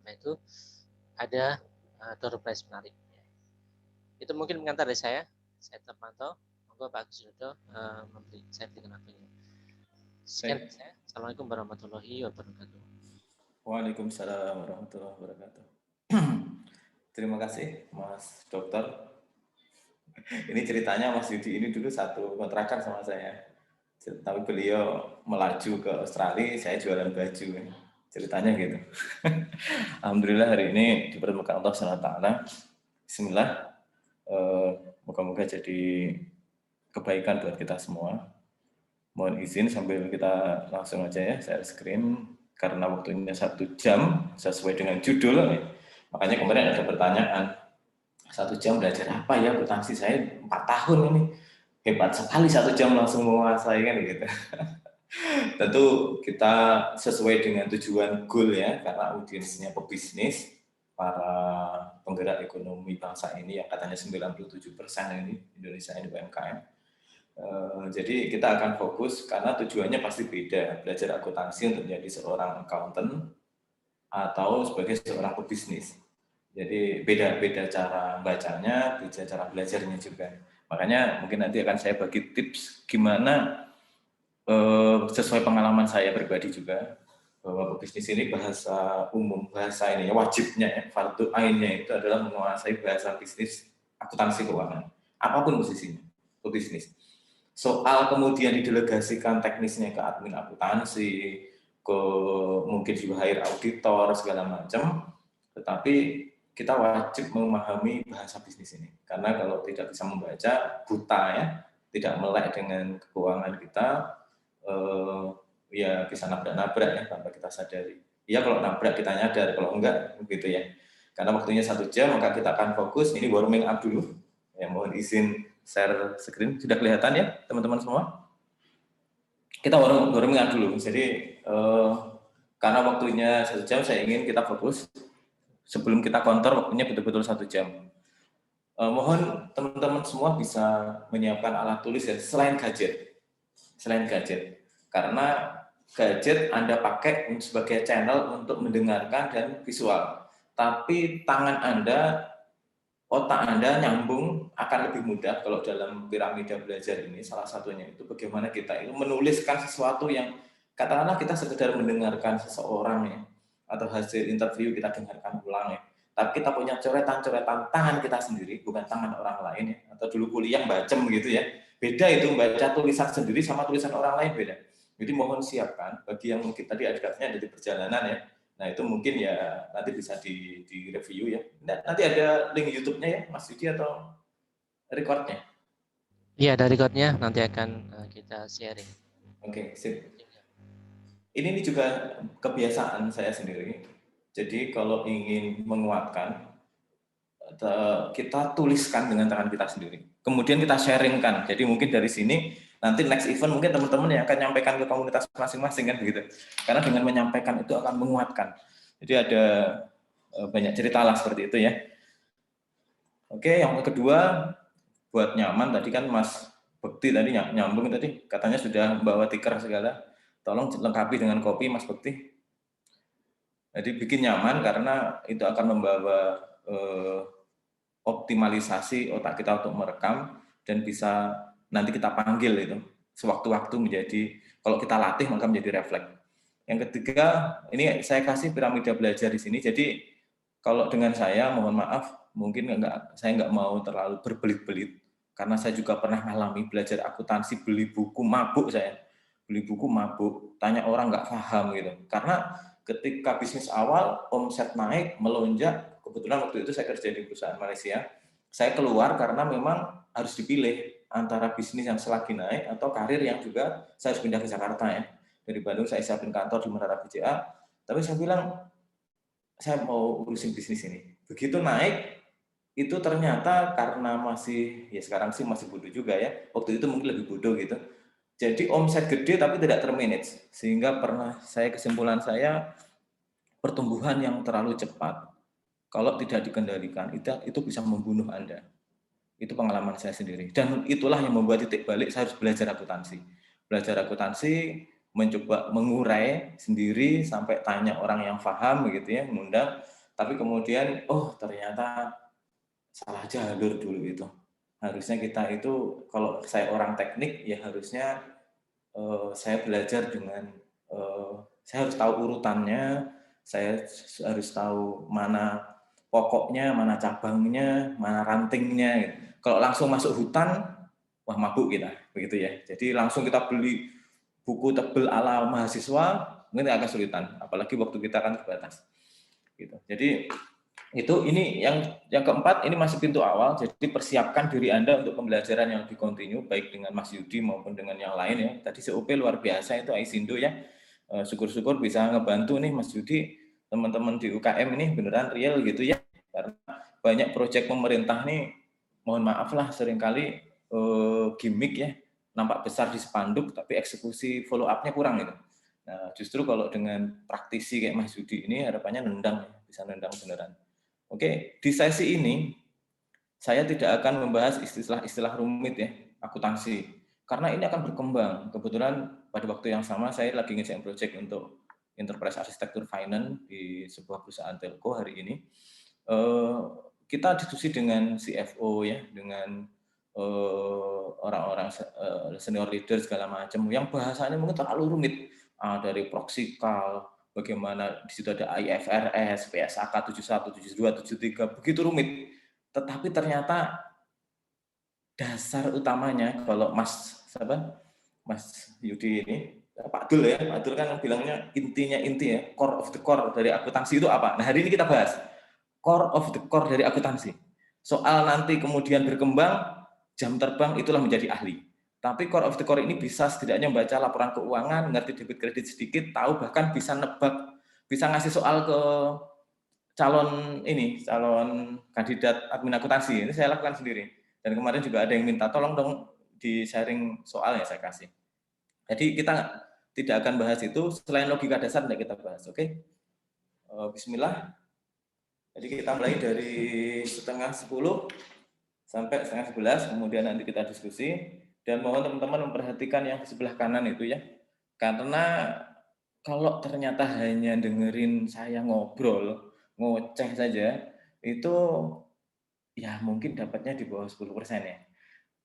apa itu ada door prize menarik. Itu mungkin pengantar dari saya terpantau. Monggo Pak Agus Widodo saya berikan waktunya. Sekian dari saya. Assalamualaikum warahmatullahi wabarakatuh. Waalaikumsalam warahmatullahi wabarakatuh. Terima kasih Mas Dokter. Ini ceritanya Mas Yudi ini dulu satu kontrakan sama saya. Tapi beliau melaju ke Australia, saya jualan baju. Ceritanya gitu. Alhamdulillah hari ini dipertemukan Allah SWT. Bismillah. Moga-moga jadi kebaikan buat kita semua. Mohon izin sambil kita langsung aja ya, saya screen karena waktunya 1 jam sesuai dengan judul. Makanya kemarin ada pertanyaan, 1 jam belajar apa ya akuntansi, saya 4 tahun ini. Hebat sekali 1 jam langsung menguasai kan gitu. Tentu kita sesuai dengan tujuan goal ya, karena audiensnya pebisnis, para penggerak ekonomi bangsa ini yang katanya 97% ini Indonesia ini UMKM. Jadi kita akan fokus karena tujuannya pasti beda, belajar akuntansi untuk menjadi seorang accountant atau sebagai seorang pebisnis. Jadi beda cara bacanya, beda cara belajarnya juga. Makanya mungkin nanti akan saya bagi tips gimana sesuai pengalaman saya pribadi juga, bahwa pebisnis ini bahasa umum, bahasa ini wajibnya ya, fardu ainnya itu adalah menguasai bahasa bisnis akuntansi keuangan, apapun posisinya, pebisnis. Soal kemudian didelegasikan teknisnya ke admin akuntansi, ke mungkin juga hire auditor segala macam, tetapi kita wajib memahami bahasa bisnis ini, karena kalau tidak bisa membaca, buta ya, tidak melek dengan keuangan kita, ya bisa nabrak-nabrak ya tanpa kita sadari. Ya kalau nabrak kita nyadar, kalau enggak begitu ya. Karena waktunya 1 jam, maka kita akan fokus. Ini warming up dulu. Ya, mohon izin share screen. Sudah kelihatan ya teman-teman semua? Kita warming up dulu. Jadi karena waktunya 1 jam, saya ingin kita fokus. Sebelum kita kontor, waktunya betul-betul 1 jam. Mohon teman-teman semua bisa menyiapkan alat tulis ya, selain gadget. Karena gadget Anda pakai sebagai channel untuk mendengarkan dan visual. Tapi tangan Anda, otak Anda nyambung akan lebih mudah kalau dalam piramida belajar ini. Salah satunya itu bagaimana kita itu menuliskan sesuatu yang katakanlah kita sekedar mendengarkan seseorang ya, atau hasil interview kita dengarkan ulang ya. Tapi kita punya coretan-coretan tangan kita sendiri, bukan tangan orang lain ya. Atau dulu kuliah bacem gitu ya. Beda itu membaca tulisan sendiri sama tulisan orang lain beda. Jadi mohon siapkan bagi yang mungkin tadi ada di perjalanan ya. Nah itu mungkin ya nanti bisa di review ya. Nanti ada link YouTube-nya ya Mas Yudi atau recordnya? Iya, ada recordnya nanti akan kita sharing. Oke, sip. Ini juga kebiasaan saya sendiri. Jadi kalau ingin menguatkan, kita tuliskan dengan tangan kita sendiri. Kemudian kita sharingkan. Jadi mungkin dari sini nanti next event mungkin teman-teman yang akan menyampaikan ke komunitas masing-masing kan begitu. Karena dengan menyampaikan itu akan menguatkan. Jadi ada banyak cerita lah seperti itu ya. Oke, yang kedua buat nyaman tadi kan Mas Bekti tadi nyambung tadi katanya sudah membawa tikar segala. Tolong lengkapi dengan kopi Mas Bekti. Jadi bikin nyaman karena itu akan membawa optimalisasi otak kita untuk merekam dan bisa nanti kita panggil itu sewaktu-waktu menjadi, kalau kita latih maka menjadi refleks. Yang ketiga, ini saya kasih piramida belajar di sini. Jadi kalau dengan saya, mohon maaf, mungkin saya nggak mau terlalu berbelit-belit karena saya juga pernah mengalami belajar akuntansi, beli buku mabuk saya, beli buku mabuk, tanya orang nggak paham gitu. Karena ketika bisnis awal omset naik melonjak. Kebetulan waktu itu saya kerja di perusahaan Malaysia, saya keluar karena memang harus dipilih antara bisnis yang selagi naik atau karir yang juga saya harus pindah ke Jakarta ya. Dari Bandung saya siapin kantor di Menara BCA, tapi saya bilang saya mau urusin bisnis ini. Begitu naik, itu ternyata karena masih, ya sekarang sih masih bodoh juga ya, waktu itu mungkin lebih bodoh gitu. Jadi omset gede tapi tidak termanage, sehingga kesimpulan saya pertumbuhan yang terlalu cepat kalau tidak dikendalikan itu bisa membunuh Anda. Itu pengalaman saya sendiri. Dan itulah yang membuat titik balik saya harus belajar akuntansi. Belajar akuntansi mencoba mengurai sendiri sampai tanya orang yang paham begitu ya, mengundang, tapi kemudian ternyata salah jalur dulu itu. Harusnya kita itu, kalau saya orang teknik ya harusnya saya belajar dengan saya harus tahu urutannya, saya harus tahu mana pokoknya, mana cabangnya, mana rantingnya. Gitu. Kalau langsung masuk hutan, wah mabuk kita, begitu ya. Jadi langsung kita beli buku tebel ala mahasiswa, mungkin agak kesulitan, apalagi waktu kita kan terbatas. Gitu. Jadi ini yang keempat, ini masih pintu awal, jadi persiapkan diri Anda untuk pembelajaran yang lebih kontinu, baik dengan Mas Yudi maupun dengan yang lain ya. Tadi COP luar biasa itu Aisindo ya, syukur-syukur bisa ngebantu nih Mas Yudi, teman-teman di UKM ini beneran real gitu ya, karena banyak proyek pemerintah nih, mohon maaf lah seringkali gimmick ya, nampak besar di spanduk, tapi eksekusi follow up-nya kurang gitu. Nah, justru kalau dengan praktisi kayak Mas Yudi ini, harapannya nendang, bisa nendang beneran. Oke, di sesi ini, saya tidak akan membahas istilah-istilah rumit ya, akuntansi. Karena ini akan berkembang. Kebetulan pada waktu yang sama, saya lagi ngerjain project untuk Enterprise Architecture Finance di sebuah perusahaan telco hari ini. Kita diskusi dengan CFO ya, dengan orang-orang senior leader segala macam yang bahasanya mungkin terlalu rumit, dari proksikal, bagaimana di situ ada IFRS, PSAK 71, 72, 73, begitu rumit. Tetapi ternyata dasar utamanya kalau Mas Yudi ini, Pak Dul ya, Pak Dul kan bilangnya intinya inti ya, core of the core dari akuntansi itu apa? Nah hari ini kita bahas core of the core dari akuntansi. Soal nanti kemudian berkembang, jam terbang itulah menjadi ahli. Tapi core of the core ini bisa setidaknya membaca laporan keuangan, ngerti debit kredit sedikit, tahu bahkan bisa nebak, bisa ngasih soal ke calon kandidat admin akuntansi. Ini saya lakukan sendiri. Dan kemarin juga ada yang minta tolong dong di sharing soal ya saya kasih. Jadi kita tidak akan bahas itu, selain logika dasar tidak kita bahas, oke? Bismillah. Jadi kita mulai dari 9:30 sampai 10:30, kemudian nanti kita diskusi. Dan mohon teman-teman memperhatikan yang di sebelah kanan itu ya. Karena kalau ternyata hanya dengerin saya ngobrol, ngoceh saja, itu ya mungkin dapatnya di bawah 10% ya.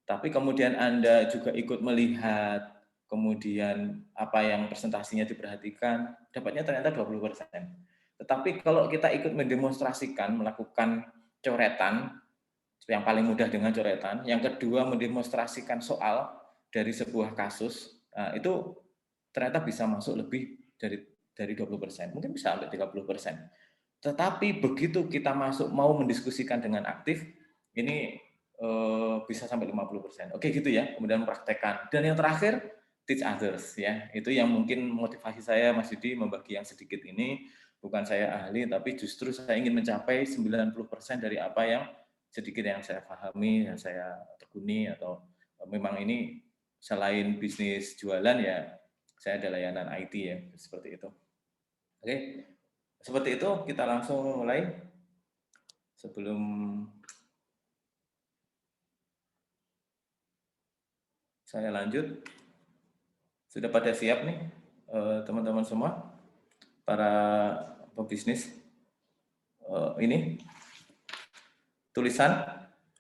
Tapi kemudian Anda juga ikut melihat, kemudian apa yang presentasinya diperhatikan, dapatnya ternyata 20%. Tetapi kalau kita ikut mendemonstrasikan, melakukan coretan, yang paling mudah dengan coretan, yang kedua mendemonstrasikan soal dari sebuah kasus, nah, itu ternyata bisa masuk lebih dari 20%, mungkin bisa sampai 30%. Tetapi begitu kita masuk mau mendiskusikan dengan aktif, ini bisa sampai 50%. Oke gitu ya, kemudian mempraktekkan. Dan yang terakhir, teach others ya. Itu yang mungkin motivasi saya Mas Yudi membagi yang sedikit ini, bukan saya ahli, tapi justru saya ingin mencapai 90% dari apa yang sedikit yang saya pahami, yang saya tekuni, atau memang ini selain bisnis jualan ya, saya ada layanan IT ya, seperti itu. Oke, seperti itu kita langsung mulai. Sebelum saya lanjut, sudah pada siap nih teman-teman semua, para pebisnis? Ini tulisan,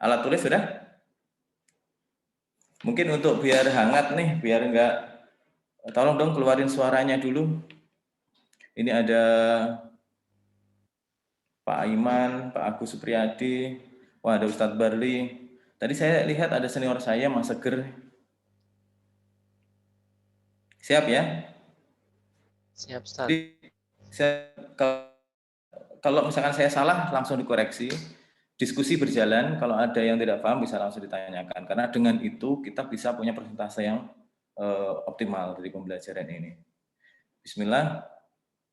alat tulis sudah? Mungkin untuk biar hangat nih, biar enggak, tolong dong keluarin suaranya dulu. Ini ada Pak Aiman, Pak Agus Supriyadi, wah ada Ustadz Barli. Tadi saya lihat ada senior saya, Mas Seger. Siap ya? Siap, Ustaz. Kalau misalkan saya salah, langsung dikoreksi. Diskusi berjalan, kalau ada yang tidak paham bisa langsung ditanyakan. Karena dengan itu kita bisa punya persentase yang optimal dari pembelajaran ini. Bismillah.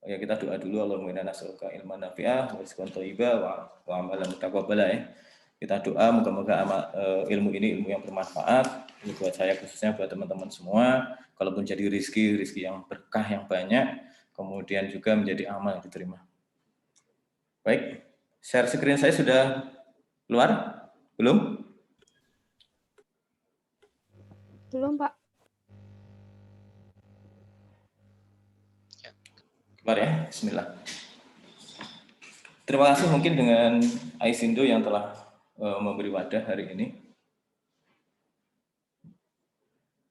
Ya kita doa dulu, Allahumma inna nas'aluka ilman nafi'ah wa rizqan thayyiban wa amalan mutaqabbala ya. Kita doa moga-moga ilmu ini ilmu yang bermanfaat. Ini buat saya khususnya buat teman-teman semua. Kalaupun jadi rezeki yang berkah yang banyak, kemudian juga menjadi amal yang diterima. Baik, share screen saya sudah keluar? Belum? Belum, Pak. Mari ya, bismillah. Terima kasih mungkin dengan Aisindo yang telah memberi wadah hari ini.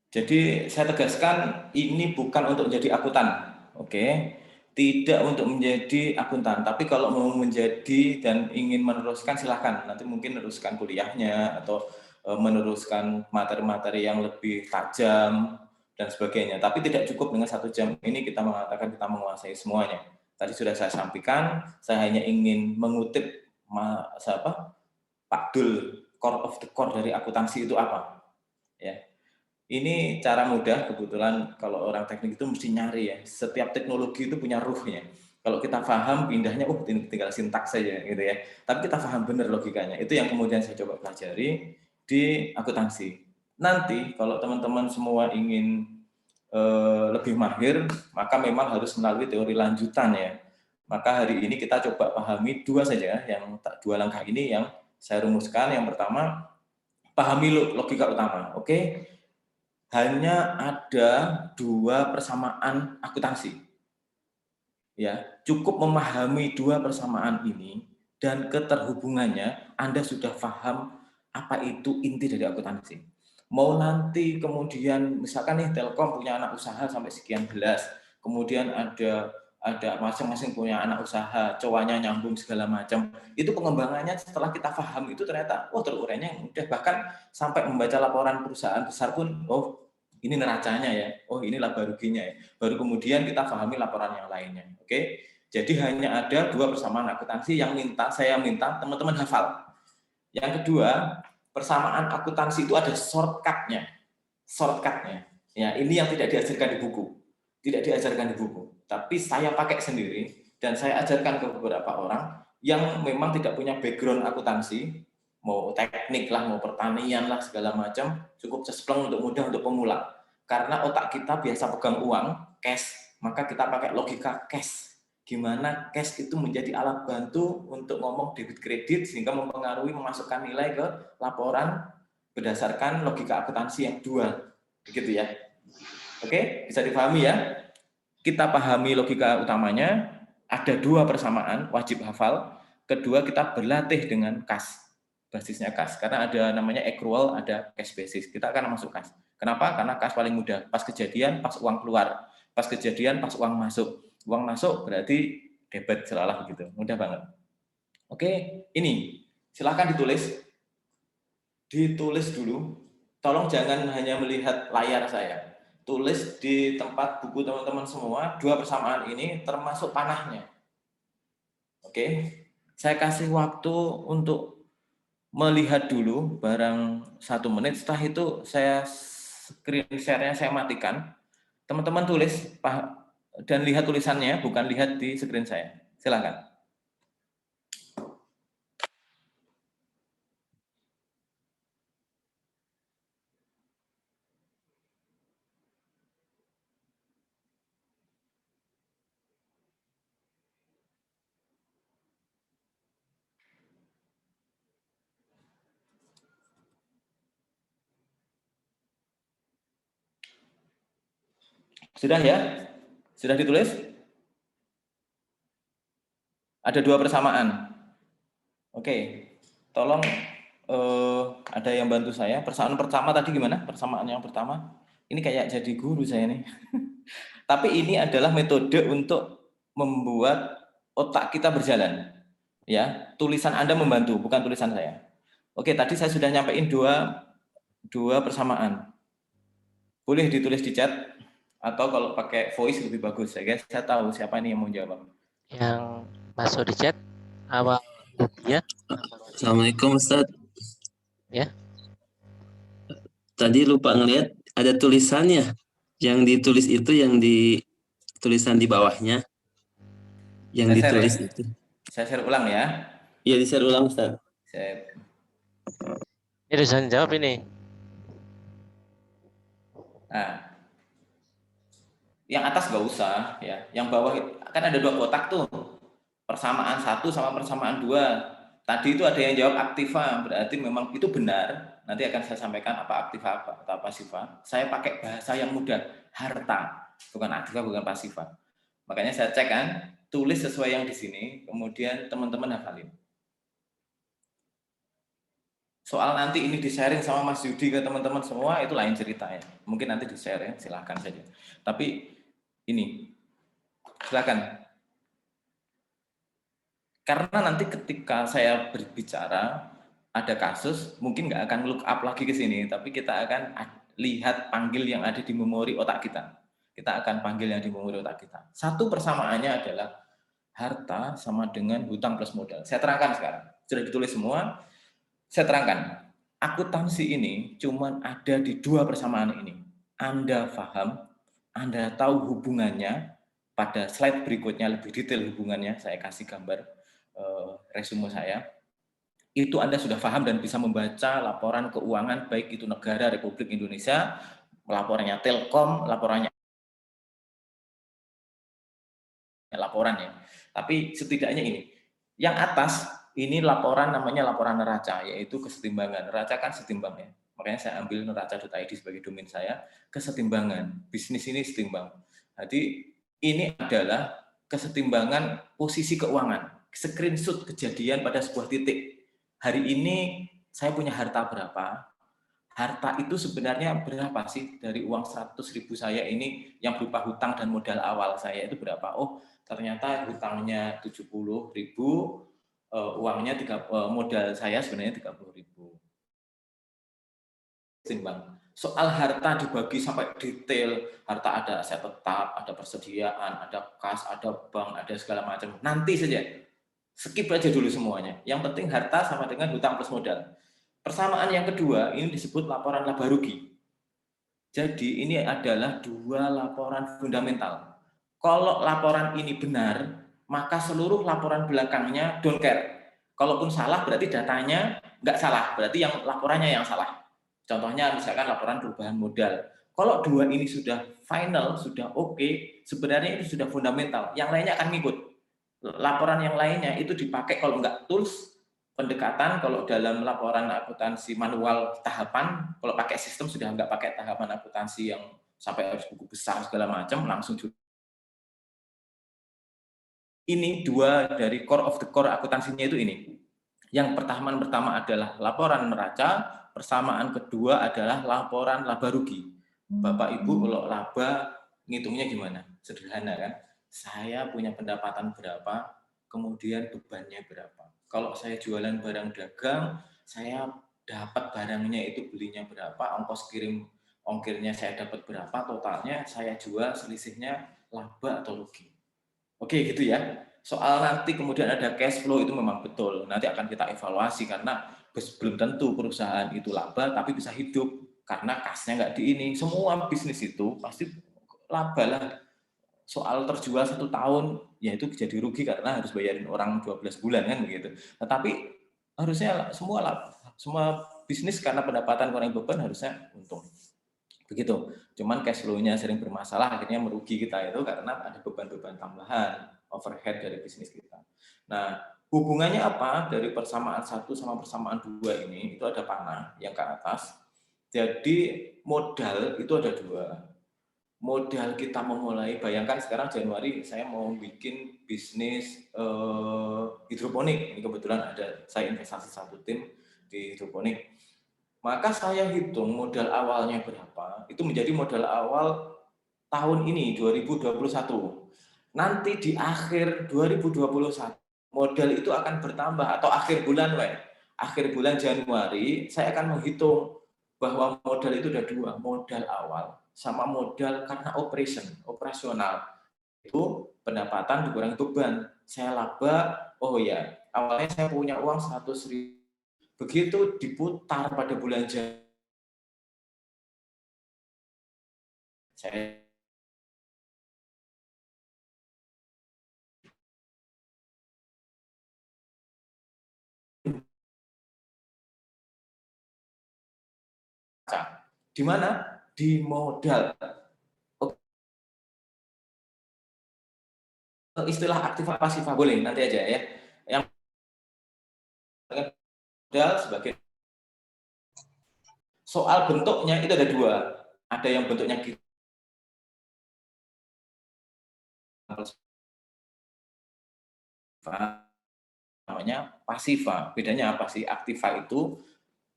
Jadi saya tegaskan ini bukan untuk menjadi akuntan, oke? Tidak untuk menjadi akuntan, tapi kalau mau menjadi dan ingin meneruskan silahkan. Nanti mungkin meneruskan kuliahnya atau meneruskan materi-materi yang lebih tajam dan sebagainya. Tapi tidak cukup dengan 1 jam ini kita mengatakan kita menguasai semuanya. Tadi sudah saya sampaikan, saya hanya ingin mengutip Pak Dul, core of the core dari akuntansi itu apa. Ya. Ini cara mudah, kebetulan kalau orang teknik itu mesti nyari ya. Setiap teknologi itu punya ruhnya. Kalau kita paham pindahnya, tinggal sintaks saja gitu ya. Tapi kita paham benar logikanya. Itu yang kemudian saya coba pelajari di akuntansi. Nanti kalau teman-teman semua ingin lebih mahir, maka memang harus melalui teori lanjutan ya. Maka hari ini kita coba pahami 2 saja, yang 2 langkah ini yang saya rumuskan. Yang pertama, pahami logika utama. Oke? Hanya ada 2 persamaan akuntansi. Ya, cukup memahami 2 persamaan ini dan keterhubungannya, Anda sudah paham apa itu inti dari akuntansi. Mau nanti kemudian misalkan nih Telkom punya anak usaha sampai sekian belas, kemudian ada masing-masing punya anak usaha, cowoknya nyambung segala macam. Itu pengembangannya setelah kita paham itu ternyata terurainya mudah, bahkan sampai membaca laporan perusahaan besar pun ini neracanya ya, ini laba ruginya ya. Baru kemudian kita pahami laporan yang lainnya. Oke. Jadi hanya ada 2 persamaan akuntansi yang saya minta teman-teman hafal. Yang kedua, persamaan akuntansi itu ada shortcut-nya. Shortcut-nya. Ya, ini yang tidak diajarkan di buku. Tidak diajarkan di buku. Tapi saya pakai sendiri dan saya ajarkan ke beberapa orang yang memang tidak punya background akuntansi, mau teknik lah, mau pertanian lah, segala macam, cukup cespleng untuk mudah untuk pemula. Karena otak kita biasa pegang uang, cash, maka kita pakai logika cash. Gimana cash itu menjadi alat bantu untuk ngomong debit kredit sehingga mempengaruhi memasukkan nilai ke laporan berdasarkan logika akuntansi yang dual. Begitu ya. Oke, bisa dipahami ya. Kita pahami logika utamanya, ada 2 persamaan, wajib hafal. Kedua, kita berlatih dengan kas. Basisnya kas, karena ada namanya accrual, ada cash basis. Kita akan masuk kas. Kenapa? Karena kas paling mudah. Pas kejadian, pas uang keluar. Pas kejadian, pas uang masuk. Uang masuk berarti debit, selalah begitu. Mudah banget. Oke, ini silakan ditulis. Ditulis dulu. Tolong jangan hanya melihat layar saya. Tulis di tempat buku teman-teman semua 2 persamaan ini termasuk panahnya. Oke, saya kasih waktu untuk melihat dulu barang 1 menit. Setelah itu saya screen share-nya saya matikan. Teman-teman tulis dan lihat tulisannya, bukan lihat di screen saya. Silakan. Sudah ya? Sudah ditulis? Ada 2 persamaan. Oke, tolong ada yang bantu saya. Persamaan pertama tadi gimana? Persamaan yang pertama? Ini kayak jadi guru saya nih. Tapi ini adalah metode untuk membuat otak kita berjalan. Ya, tulisan Anda membantu, bukan tulisan saya. Oke, tadi saya sudah nyampein dua persamaan. Boleh ditulis di chat atau kalau pakai voice lebih bagus ya guys. Saya tahu siapa ini yang mau jawab. Yang masuk di chat awal ya. Assalamualaikum Ustaz. Ya. Tadi lupa ngelihat ada tulisannya. Yang ditulis itu yang di tulisan di bawahnya. Yang Saya ditulis share, ya? itu. Saya share ulang ya. Iya, di-share ulang Ustaz. Ini dosen jawab ini. Nah, yang atas nggak usah ya. Yang bawah kan ada 2 kotak tuh. Persamaan 1 sama persamaan 2. Tadi itu ada yang jawab aktiva, berarti memang itu benar. Nanti akan saya sampaikan apa aktiva apa atau pasiva. Saya pakai bahasa yang mudah, harta, bukan aktiva, bukan pasiva. Makanya saya cek kan, tulis sesuai yang di sini, kemudian teman-teman hafalin. Soal nanti ini di-sharing sama Mas Yudi ke teman-teman semua, itu lain ceritanya. Mungkin nanti di-share ya, silahkan saja. Tapi ini, silakan. Karena nanti ketika saya berbicara, ada kasus, mungkin nggak akan look up lagi ke sini, tapi kita akan lihat panggil yang ada di memori otak kita. Kita akan panggil yang di memori otak kita. Satu persamaannya adalah harta sama dengan hutang plus modal. Saya terangkan sekarang. Sudah ditulis semua, saya terangkan. Akuntansi ini cuma ada di dua persamaan ini. Anda paham, Anda tahu hubungannya, pada slide berikutnya lebih detail hubungannya, saya kasih gambar resume saya, itu Anda sudah paham dan bisa membaca laporan keuangan, baik itu negara Republik Indonesia, laporannya Telkom, laporan ya. Tapi setidaknya ini, yang atas ini laporan namanya laporan neraca, yaitu kesetimbangan. Neraca kan setimbang ya. Makanya saya ambil neraca.id sebagai domain saya, kesetimbangan. Bisnis ini setimbang. Jadi ini adalah kesetimbangan posisi keuangan. Screenshot kejadian pada sebuah titik. Hari ini saya punya harta berapa? Harta itu sebenarnya berapa sih dari uang 100.000 saya ini yang berupa hutang dan modal awal saya itu berapa? Oh, ternyata hutangnya 70.000, uangnya modal saya sebenarnya 30.000. Timbang. Soal harta dibagi sampai detail, harta ada aset tetap, ada persediaan, ada kas, ada bank, ada segala macam. Nanti saja, skip aja dulu semuanya. Yang penting harta sama dengan hutang plus modal. Persamaan yang kedua, ini disebut laporan laba rugi. Jadi ini adalah dua laporan fundamental. Kalau laporan ini benar, maka seluruh laporan belakangnya don't care. Kalaupun salah, berarti datanya nggak salah, berarti yang laporannya yang salah. Contohnya misalkan laporan perubahan modal. Kalau dua ini sudah final, sudah oke, sebenarnya ini sudah fundamental. Yang lainnya akan ngikut. Laporan yang lainnya itu dipakai kalau nggak tools, pendekatan, kalau dalam laporan akuntansi manual tahapan, kalau pakai sistem sudah nggak pakai tahapan akuntansi yang sampai harus buku besar segala macam, langsung ini dua dari core of the core akuntansinya itu ini. Yang pertama adalah laporan neraca, persamaan kedua adalah laporan laba rugi. Bapak Ibu kalau laba ngitungnya gimana? Sederhana kan? Saya punya pendapatan berapa, kemudian bebannya berapa. Kalau saya jualan barang dagang, saya dapat barangnya itu belinya berapa, ongkos kirim ongkirnya saya dapat berapa, totalnya saya jual selisihnya laba atau rugi. Oke, gitu ya. Soal nanti kemudian ada cash flow itu memang betul. Nanti akan kita evaluasi karena belum tentu perusahaan itu laba tapi bisa hidup karena kasnya nggak di ini. Semua bisnis itu pasti laba lah. Soal terjual 1 tahun, ya itu jadi rugi karena harus bayarin orang 12 bulan kan begitu. Tetapi harusnya semua bisnis karena pendapatan kurang beban harusnya untung. Begitu. Cuman cash flow-nya sering bermasalah, akhirnya merugi kita itu karena ada beban-beban tambahan, overhead dari bisnis kita. Nah, hubungannya apa dari persamaan 1 sama persamaan 2 ini? Itu ada panah yang ke atas. Jadi modal itu ada 2. Modal kita memulai, bayangkan sekarang Januari saya mau bikin bisnis hidroponik. Ini kebetulan ada saya investasi 1 tim di hidroponik. Maka saya hitung modal awalnya berapa, itu menjadi modal awal tahun ini, 2021. Nanti di akhir 2021, modal itu akan bertambah, atau akhir bulan Januari, saya akan menghitung bahwa modal itu ada 2, modal awal sama modal karena operasional. Itu pendapatan dikurangi beban. Saya laba, oh ya, awalnya saya punya uang 100.000. Begitu diputar pada bulan Januari, saya di mana? Di modal. Istilah aktiva pasiva boleh nanti aja ya. Yang modal sebagai soal bentuknya itu ada 2. Ada yang bentuknya namanya pasiva. Bedanya apa sih? Aktiva itu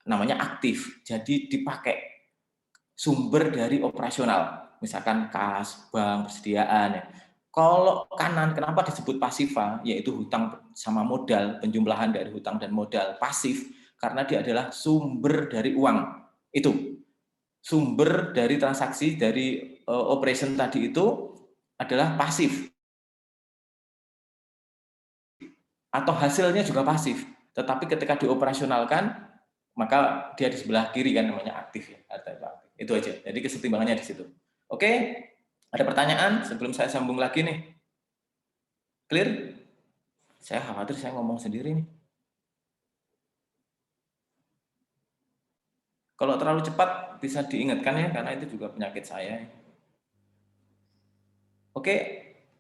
namanya aktif, jadi dipakai sumber dari operasional, misalkan kas, bank, persediaan. Ya. Kalau kanan, kenapa disebut pasiva? Yaitu hutang sama modal, penjumlahan dari hutang dan modal pasif, karena dia adalah sumber dari uang. Itu sumber dari transaksi dari operation tadi itu adalah pasif. Atau hasilnya juga pasif, tetapi ketika dioperasionalkan maka dia di sebelah kiri kan namanya aktif ya, harta itu aktif. Itu aja. Jadi kesetimbangannya di situ. Oke, ada pertanyaan sebelum saya sambung lagi nih? Clear? Saya khawatir saya ngomong sendiri nih. Kalau terlalu cepat bisa diingatkan ya, karena itu juga penyakit saya. Oke,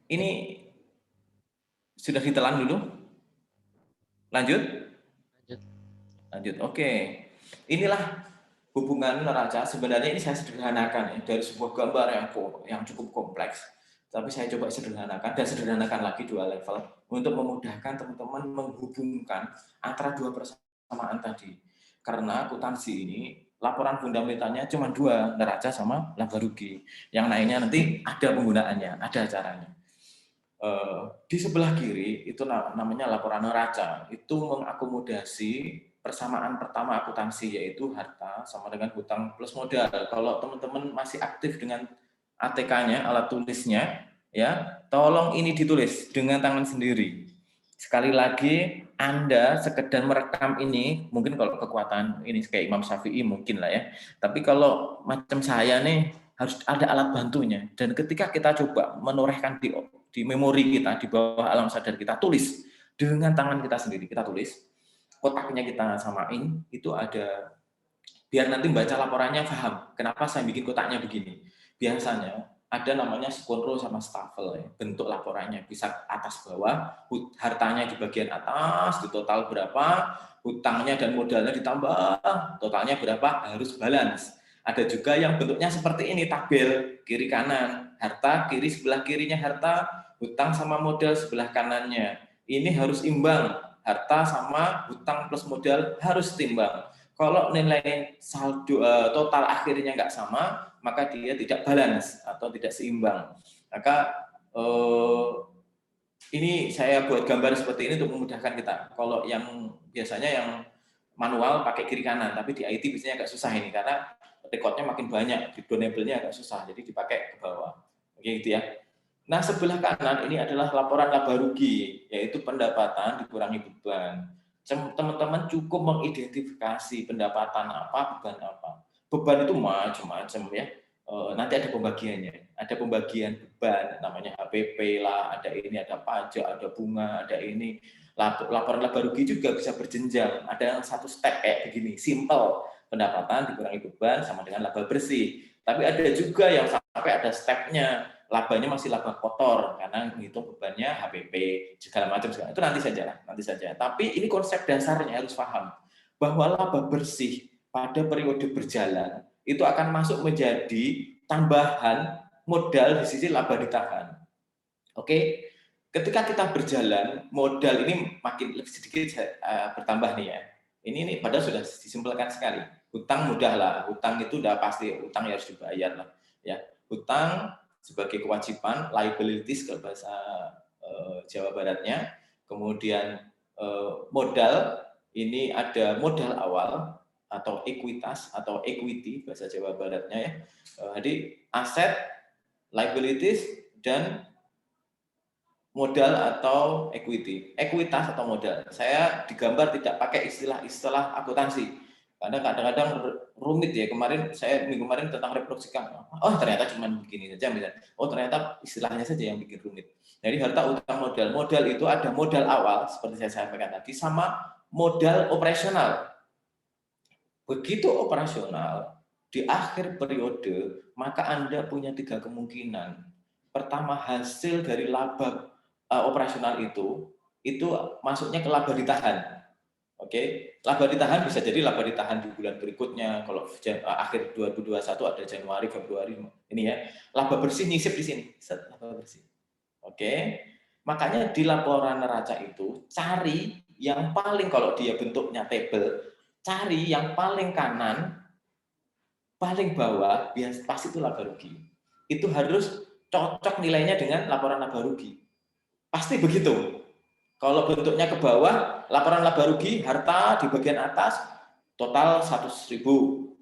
ini sudah ditelan dulu. Lanjut? Lanjut. Oke. Inilah hubungan neraca. Sebenarnya ini saya sederhanakan ya, dari sebuah gambar yang cukup kompleks. Tapi saya coba sederhanakan dan sederhanakan lagi 2 level untuk memudahkan teman-teman menghubungkan antara 2 persamaan tadi. Karena akuntansi ini laporan fundamentalnya cuma 2, neraca sama laba rugi. Yang lainnya nanti ada penggunaannya, ada caranya. Di sebelah kiri itu namanya laporan neraca, itu mengakomodasi persamaan pertama akuntansi, yaitu harta sama dengan hutang plus modal. Kalau teman-teman masih aktif dengan ATK-nya, alat tulisnya, ya, tolong ini ditulis dengan tangan sendiri. Sekali lagi, Anda sekedar merekam ini, mungkin kalau kekuatan ini kayak Imam Syafi'i mungkin lah ya. Tapi kalau macam saya nih, harus ada alat bantunya. Dan ketika kita coba menorehkan di memori kita, di bawah alam sadar kita, tulis dengan tangan kita sendiri, kita tulis, kotaknya kita samain, itu ada, biar nanti baca laporannya paham, kenapa saya bikin kotaknya begini. Biasanya ada namanya skonro sama stafel, ya, bentuk laporannya, bisa atas bawah, hartanya di bagian atas, di total berapa, hutangnya dan modalnya ditambah, totalnya berapa, harus balance. Ada juga yang bentuknya seperti ini, tabel, kiri kanan, harta, kiri sebelah kirinya harta, hutang sama modal sebelah kanannya. Ini harus imbang, harta sama hutang plus modal harus timbang. Kalau nilai saldo total akhirnya nggak sama, maka dia tidak balance atau tidak seimbang. Maka ini saya buat gambar seperti ini untuk memudahkan kita. Kalau yang biasanya yang manual pakai kiri kanan, tapi di IT biasanya agak susah ini karena recordnya makin banyak, donable-nya agak susah, jadi dipakai ke bawah. Oke, gitu ya. Nah, sebelah kanan ini adalah laporan laba rugi, yaitu pendapatan dikurangi beban. Teman-teman cukup mengidentifikasi pendapatan apa, beban apa. Beban itu macam-macam ya. Nanti ada pembagiannya. Ada pembagian beban, namanya HPP lah, ada ini, ada pajak, ada bunga, ada ini. Laporan laba rugi juga bisa berjenjang. Ada yang satu step kayak begini, simple. Pendapatan dikurangi beban sama dengan laba bersih. Tapi ada juga yang sampai ada stepnya, labanya masih laba kotor karena menghitung bebannya HPP segala macam segala. Itu nanti saja. Tapi ini konsep dasarnya harus paham bahwa laba bersih pada periode berjalan itu akan masuk menjadi tambahan modal di sisi laba ditahan. Oke. Ketika kita berjalan, modal ini makin lebih sedikit bertambah nih ya. Ini padahal sudah disimpulkan sekali. Hutang mudah lah, hutang itu udah pasti, hutang harus dibayar lah. Ya, hutang sebagai kewajiban, liabilities kalau bahasa Jawa Baratnya. Kemudian modal, ini ada modal awal atau ekuitas atau equity bahasa Jawa Baratnya ya. Jadi aset, liabilities dan modal atau equity, ekuitas atau modal. Saya digambar tidak pakai istilah-istilah akuntansi karena kadang-kadang rumit ya. Minggu kemarin tentang reproduksi kan. Oh, ternyata cuma begini saja misalnya. Oh, ternyata istilahnya saja yang bikin rumit. Jadi harta utang modal. Modal itu ada modal awal seperti saya sampaikan tadi sama modal operasional. Begitu operasional di akhir periode, maka Anda punya 3 kemungkinan. Pertama, hasil dari laba operasional itu masuknya ke laba ditahan. Oke, laba ditahan bisa jadi laba ditahan di bulan berikutnya. Kalau akhir 2021 ada Januari, Februari ini ya. Laba bersih nyisip di sini, laba bersih. Oke. Makanya di laporan neraca itu cari yang paling, kalau dia bentuknya tabel, cari yang paling kanan, paling bawah, biasa pasti itu laba rugi. Itu harus cocok nilainya dengan laporan laba rugi. Pasti begitu. Kalau bentuknya ke bawah, laporan laba rugi, harta di bagian atas, total 100.000.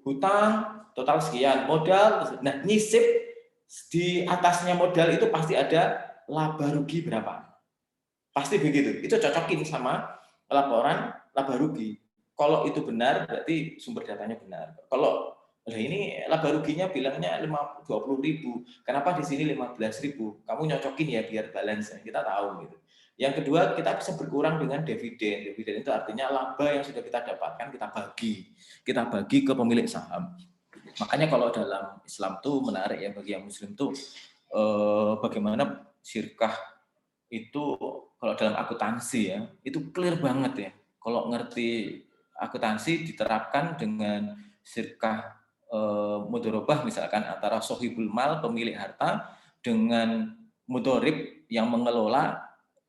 Hutang, total sekian. Modal, nah nyisip di atasnya modal itu pasti ada laba rugi berapa. Pasti begitu. Itu cocokin sama laporan laba rugi. Kalau itu benar, berarti sumber datanya benar. Kalau ini laba ruginya bilangnya 20.000, kenapa di sini 15.000? Kamu nyocokin ya biar balance. Kita tahu gitu. Yang kedua, kita bisa berkurang dengan dividen. Dividen itu artinya laba yang sudah kita dapatkan kita bagi. Kita bagi ke pemilik saham. Makanya kalau dalam Islam tuh menarik ya bagi yang Muslim tuh bagaimana syirkah itu kalau dalam akuntansi ya itu clear banget ya. Kalau ngerti akuntansi diterapkan dengan syirkah mudharabah misalkan antara sohibul mal pemilik harta dengan mudharib yang mengelola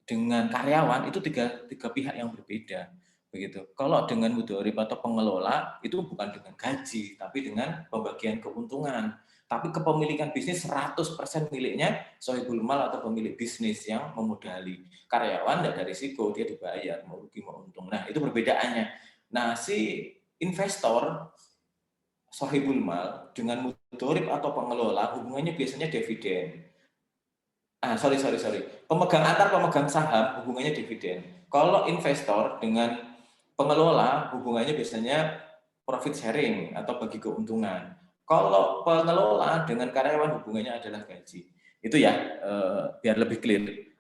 dengan karyawan, itu tiga pihak yang berbeda begitu. Kalau dengan mudharib atau pengelola itu bukan dengan gaji tapi dengan pembagian keuntungan. Tapi kepemilikan bisnis 100% miliknya sohibul mal atau pemilik bisnis yang memodali. Karyawan tidak ada risiko, dia dibayar, mau rugi mau untung. Nah, itu perbedaannya. Nah, si investor sohibul mal dengan mudharib atau pengelola hubungannya biasanya dividen. Sorry. Pemegang saham hubungannya dividen. Kalau investor dengan pengelola hubungannya biasanya profit sharing atau bagi keuntungan. Kalau pengelola dengan karyawan hubungannya adalah gaji. Itu ya, biar lebih clear.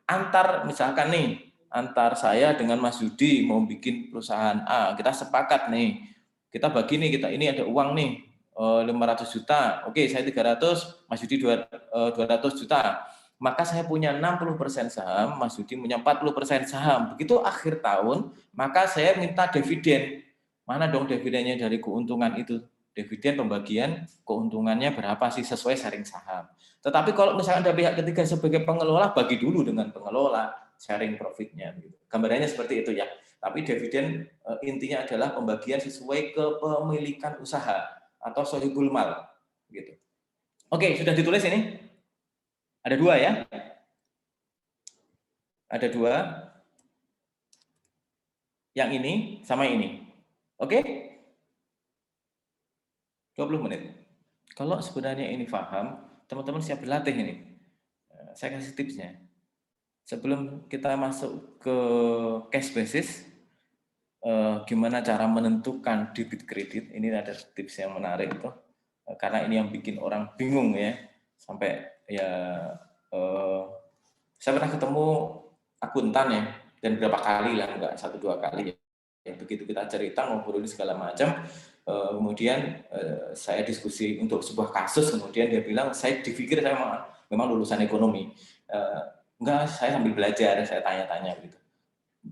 Misalkan nih, antar saya dengan Mas Yudi mau bikin perusahaan A, kita sepakat nih, kita bagi nih, ini ada uang nih, 500 juta, oke saya 300, Mas Yudi 200 juta, maka saya punya 60% saham, Mas Yudi punya 40% saham. Begitu akhir tahun, maka saya minta dividen. Mana dong dividennya dari keuntungan itu? Dividen pembagian keuntungannya berapa sih sesuai sharing saham. Tetapi kalau misalnya ada pihak ketiga sebagai pengelola, bagi dulu dengan pengelola sharing profitnya. Gambarannya seperti itu ya. Tapi dividen intinya adalah pembagian sesuai kepemilikan usaha atau sohibul mal. Gitu. Oke, sudah ditulis ini? Ada 2 ya? Ada 2. Yang ini sama ini. Oke? 20 menit. Kalau sebenarnya ini paham, teman-teman siap berlatih ini. Saya kasih tipsnya. Sebelum kita masuk ke cash basis, gimana cara menentukan debit kredit, ini ada tips yang menarik itu. Karena ini yang bikin orang bingung ya. Sampai ya saya pernah ketemu akuntan ya, dan berapa kali lah, enggak 1-2 kali ya. Begitu kita cerita ngobrol segala macam, kemudian saya diskusi untuk sebuah kasus, kemudian dia bilang saya dipikir saya memang lulusan ekonomi. Enggak, saya sambil belajar, saya tanya-tanya gitu.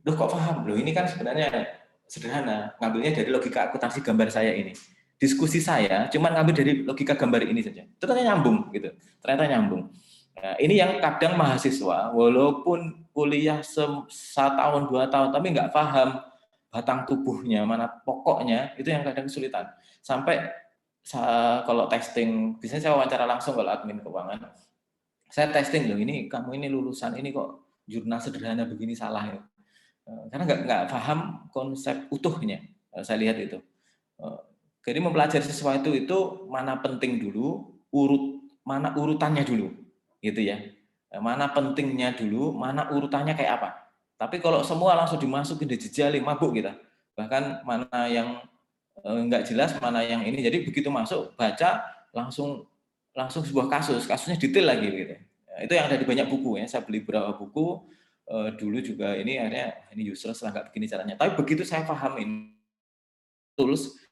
Loh kok paham? Loh ini kan sebenarnya sederhana, ngambilnya dari logika akuntansi gambar saya ini. Diskusi saya cuma ngambil dari logika gambar ini saja. Ternyata nyambung gitu. Ternyata nyambung. Nah, ini yang kadang mahasiswa walaupun kuliah 1 tahun 2 tahun tapi nggak paham batang tubuhnya, mana pokoknya, itu yang kadang kesulitan. Sampai kalau testing, biasanya saya wawancara langsung kalau admin keuangan. Saya testing loh, ini kamu ini lulusan ini kok jurnal sederhana begini salah ya. Karena nggak paham konsep utuhnya. Saya lihat itu. Jadi mempelajari sesuatu itu mana penting dulu, mana urutannya dulu, gitu ya. Mana pentingnya dulu, mana urutannya kayak apa. Tapi kalau semua langsung dimasukin dijejali, mabuk kita. Bahkan mana yang nggak jelas, mana yang ini. Jadi begitu masuk baca langsung sebuah kasusnya detail lagi gitu. Itu yang ada di banyak buku ya. Saya beli beberapa buku dulu juga ini akhirnya ini useless lah, nggak begini caranya. Tapi begitu saya pahamin tools,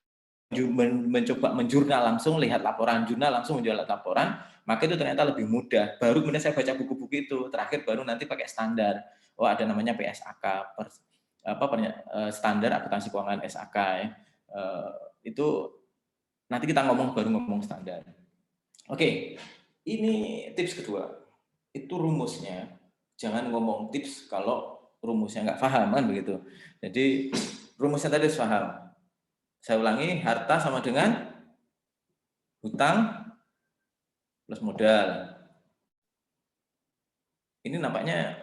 mencoba menjurnal langsung, lihat laporan jurnal langsung menjual laporan, maka itu ternyata lebih mudah. Baru kemudian saya baca buku-buku itu, terakhir baru nanti pakai standar. Oh ada namanya PSAK, standar akuntansi keuangan SAK ya. Itu nanti kita baru ngomong standar. Oke, ini tips kedua. Itu rumusnya. jangan ngomong tips kalau rumusnya nggak paham kan begitu. Jadi rumusnya tadi harus paham. Saya ulangi, harta sama dengan hutang plus modal. Ini nampaknya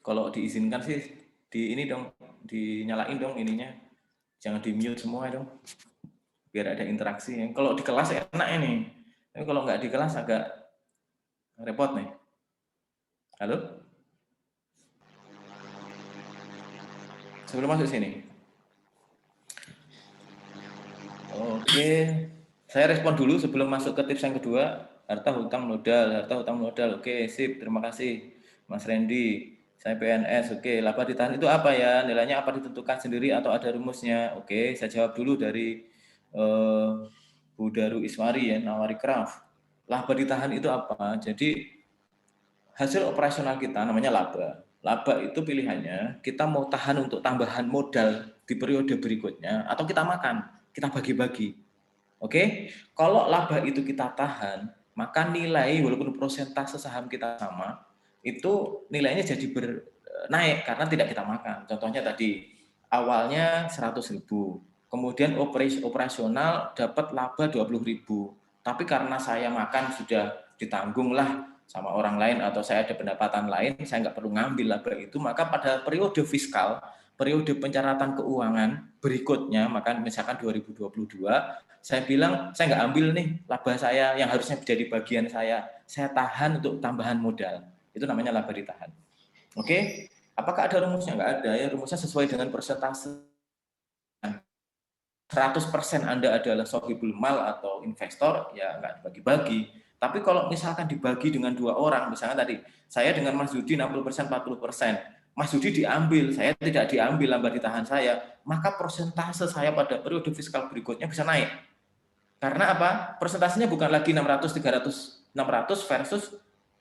kalau diizinkan sih di ini dong, dinyalain dong ininya. Jangan di mute semua dong. Biar ada interaksi. Kalau di kelas enak ini. Tapi kalau nggak di kelas agak repot nih. Halo? Sebelum masuk sini. Oke. Saya respon dulu sebelum masuk ke tips yang kedua. Harta, hutang, modal. Harta, hutang, modal. Oke, sip. Terima kasih, Mas Randy. Saya PNS. Oke, laba ditahan itu apa ya? Nilainya apa ditentukan sendiri atau ada rumusnya? Oke, saya jawab dulu dari Bu Daru Iswari ya, Nawari Craft. Laba ditahan itu apa? Jadi hasil operasional kita namanya laba. Laba itu pilihannya kita mau tahan untuk tambahan modal di periode berikutnya atau kita makan, kita bagi-bagi. Oke, kalau laba itu kita tahan, maka nilai walaupun persentase saham kita sama, itu nilainya jadi naik karena tidak kita makan. Contohnya tadi, awalnya 100.000, kemudian operasional dapat laba 20.000. Tapi karena saya makan sudah ditanggung lah sama orang lain atau saya ada pendapatan lain, saya nggak perlu ngambil laba itu, maka pada periode fiskal, periode pencatatan keuangan berikutnya, maka misalkan 2022, saya bilang saya nggak ambil nih laba saya yang harusnya menjadi bagian saya tahan untuk tambahan modal. Itu namanya laba ditahan. Oke, apakah ada rumusnya? Nggak ada ya, rumusnya sesuai dengan persentase. 100% Anda adalah sohibul mal atau investor, ya nggak dibagi-bagi. Tapi kalau misalkan dibagi dengan dua orang, misalnya tadi, saya dengan Mas Yudi 60%, 40%, Mas Yudi diambil, saya tidak diambil laba ditahan saya, maka persentase saya pada periode fiskal berikutnya bisa naik. Karena apa? Persentasenya bukan lagi 600 versus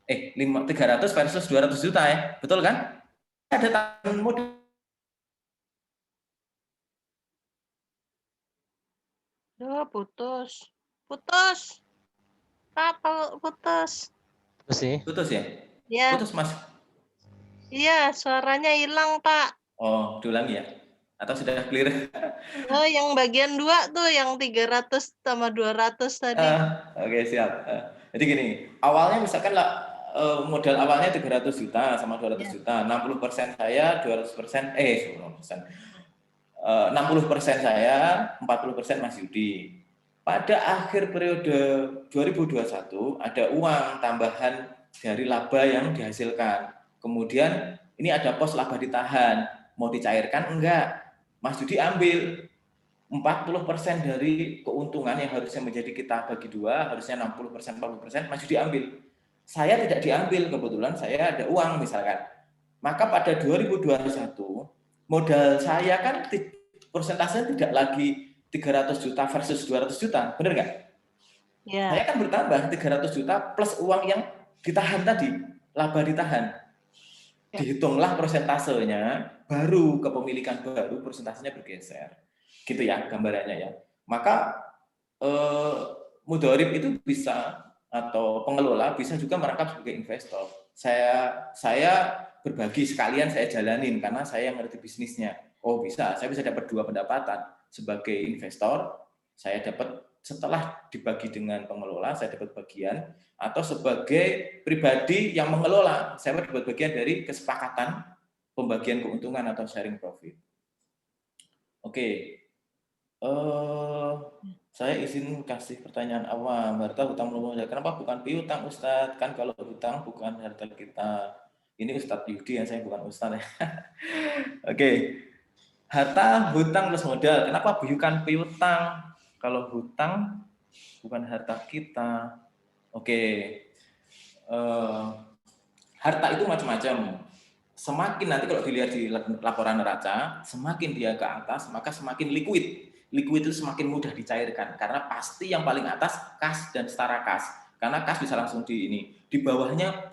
300 versus 200 juta ya. Betul kan? Ada tambahan modal. Putus. Putus. Pak, putus. Terus sih. Putus ya? Ya. Putus, Mas. Iya, suaranya hilang, Pak. Oh, diulangi ya? Atau sudah clear? Oh, yang bagian 2 tuh, yang 300 sama 200 tadi. Oke, siap. Jadi gini, awalnya misalkan lah modal awalnya 300 juta sama 200 juta, 60% saya, 200%, 60% saya, 40% Mas Yudi. Pada akhir periode 2021 ada uang tambahan dari laba yang dihasilkan. Kemudian ini ada pos laba ditahan, mau dicairkan enggak? Mas Yudi ambil 40% dari keuntungan yang harusnya menjadi kita bagi dua, harusnya 60%, 40%, Mas Yudi ambil. Saya tidak diambil, kebetulan saya ada uang misalkan. Maka pada 2021, modal saya kan persentasenya tidak lagi 300 juta versus 200 juta, benar nggak? Ya. Saya kan bertambah 300 juta plus uang yang ditahan tadi, laba ditahan. Dihitunglah persentasenya, baru kepemilikan baru persentasenya bergeser. Gitu ya gambarannya ya. Maka mudharib itu bisa atau pengelola bisa juga merangkap sebagai investor. Saya berbagi sekalian saya jalanin karena saya ngerti bisnisnya. Oh bisa, saya bisa dapat dua pendapatan. Sebagai investor, saya dapat setelah dibagi dengan pengelola, saya dapat bagian, atau sebagai pribadi yang mengelola, saya dapat bagian dari kesepakatan pembagian keuntungan atau sharing profit. Oke. Saya izin kasih pertanyaan awam. Harta hutang modal. Kenapa bukan piutang, Ustadz? Kan kalau hutang bukan harta kita. Ini Ustadz Yudi yang saya bukan Ustadz ya. Oke. Harta, hutang plus modal. Kenapa bukan piutang? Kalau hutang bukan harta kita. Oke. Harta itu macam-macam. Semakin nanti kalau dilihat di laporan neraca, semakin dia ke atas, maka semakin liquid. Liquid itu semakin mudah dicairkan karena pasti yang paling atas kas dan setara kas. Karena kas bisa langsung di bawahnya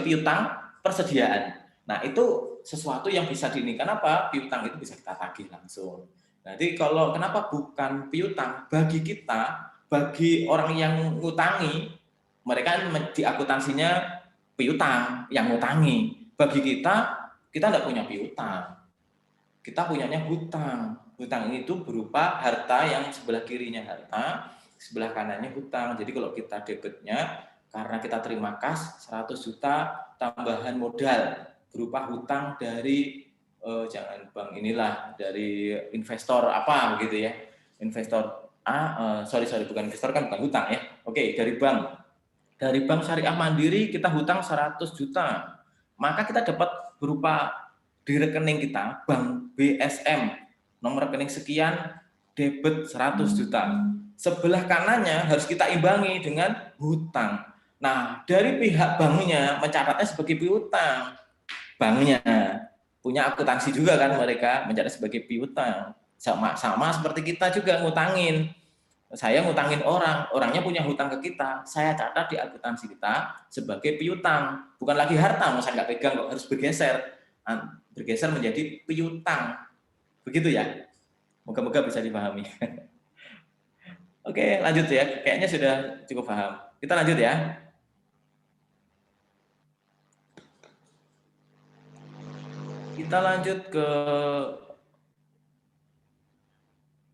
piutang, persediaan. Nah, itu sesuatu yang bisa kenapa? Piutang itu bisa kita tagih langsung. Nanti kalau kenapa bukan piutang bagi kita, bagi orang yang ngutangi, mereka di akuntansinya piutang yang ngutangi. Bagi kita nggak punya piutang. Kita punyanya hutang. Hutang itu berupa harta yang sebelah kirinya harta, sebelah kanannya hutang. Jadi kalau kita debitnya, karena kita terima kas 100 juta tambahan modal berupa hutang dari jangan bank inilah, dari investor apa gitu ya. Investor sorry bukan investor kan bukan hutang ya. Oke, dari bank. Dari Bank Syariah Mandiri kita hutang 100 juta. Maka kita dapat berupa di rekening kita, Bank BSM, nomor rekening sekian, debit 100 juta. Sebelah kanannya harus kita imbangi dengan hutang. Nah, dari pihak banknya mencatatnya sebagai piutang. Banknya punya akuntansi juga kan mereka mencatat sebagai piutang. Sama seperti kita juga ngutangin. Saya ngutangin orangnya punya hutang ke kita, saya catat di akuntansi kita sebagai piutang. Bukan lagi harta, saya nggak pegang kok, harus bergeser menjadi piutang. Begitu ya? Moga-moga bisa dipahami. Oke, lanjut ya. Kayaknya sudah cukup paham. Kita lanjut ya. Kita lanjut ke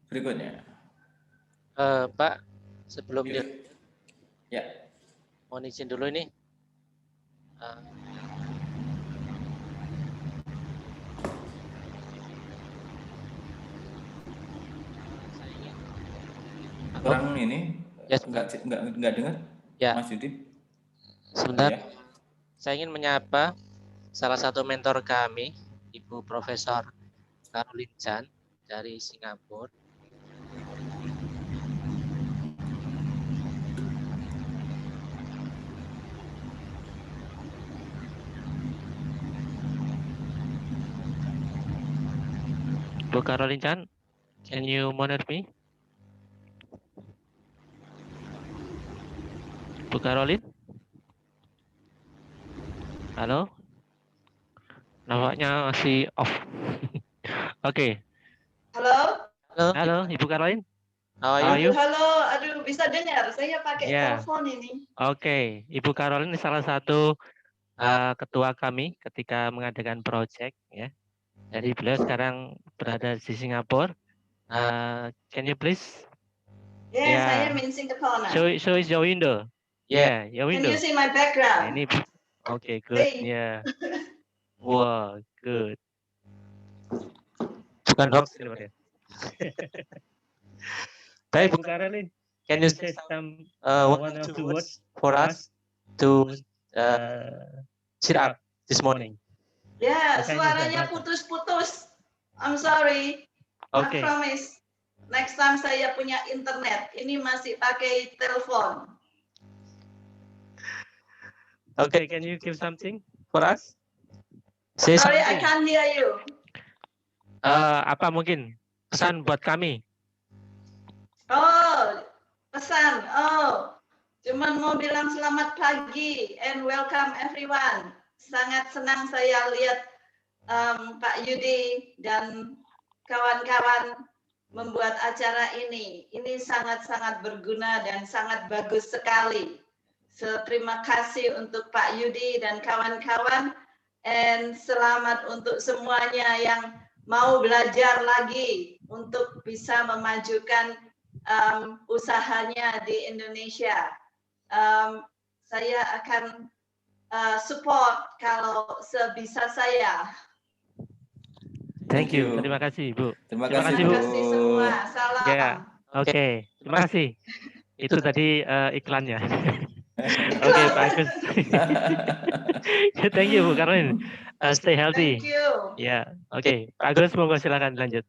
berikutnya. Pak, sebelum Ya. Ya. mohon izin dulu ini. Kurang ini Ya, nggak dengar, ya. Mas Yudi. Sebentar, Ya. saya ingin menyapa salah satu mentor kami, Ibu Profesor Caroline Chan dari Singapura. Bu Caroline Chan, can you monitor me? Bu Caroline? Halo? Nampaknya masih off. Oke. Halo? Halo, Ibu Caroline. How are you? Halo, aduh bisa dengar. Saya pakai telepon ini. Oke, Ibu Caroline salah satu ketua kami ketika mengadakan project ya. Jadi beliau sekarang berada di Singapura. Can you please? Saya in Singapore now. Show is your window. Yeah, your Can window. you see my background? Ini okay, good. See? Yeah. Wow, good. Bukan hoax ini, Pak. Baik, Bu Caroline. Can you say some one or two words for us to cheer up this morning? Ya, suaranya putus-putus. I'm sorry. Okay. I promise. Next time saya punya internet. Ini masih pakai telepon. Okay, can you give something for us? Say sorry, something. I can't hear you. Apa mungkin pesan buat kami? Oh, pesan. Oh, cuman mau bilang selamat pagi and welcome everyone. Sangat senang saya lihat Pak Yudi dan kawan-kawan membuat acara ini. Ini sangat-sangat berguna dan sangat bagus sekali. Terima kasih untuk Pak Yudi dan kawan-kawan. And selamat untuk semuanya yang mau belajar lagi untuk bisa memajukan usahanya di Indonesia. Saya akan support kalau sebisa saya. Thank you. Terima kasih, Bu. Terima kasih, Bu. Bu. Terima kasih semua. Salam. Ya, oke. Terima kasih. Itu tadi iklannya. Oke, Pak Agus. Thank you, Bu Caroline. Stay healthy. Thank you. Ya, oke. Pak Agus, monggo silakan lanjut.